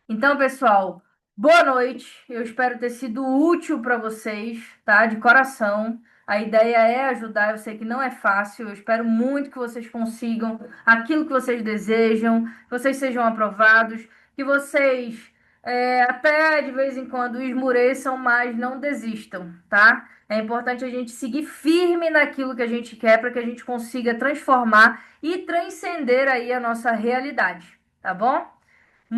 Então, pessoal, boa noite. Eu espero ter sido útil para vocês, tá? De coração. A ideia é ajudar. Eu sei que não é fácil. Eu espero muito que vocês consigam aquilo que vocês desejam, que vocês sejam aprovados, que vocês até de vez em quando esmoreçam, mas não desistam, tá? É importante a gente seguir firme naquilo que a gente quer para que a gente consiga transformar e transcender aí a nossa realidade, tá bom?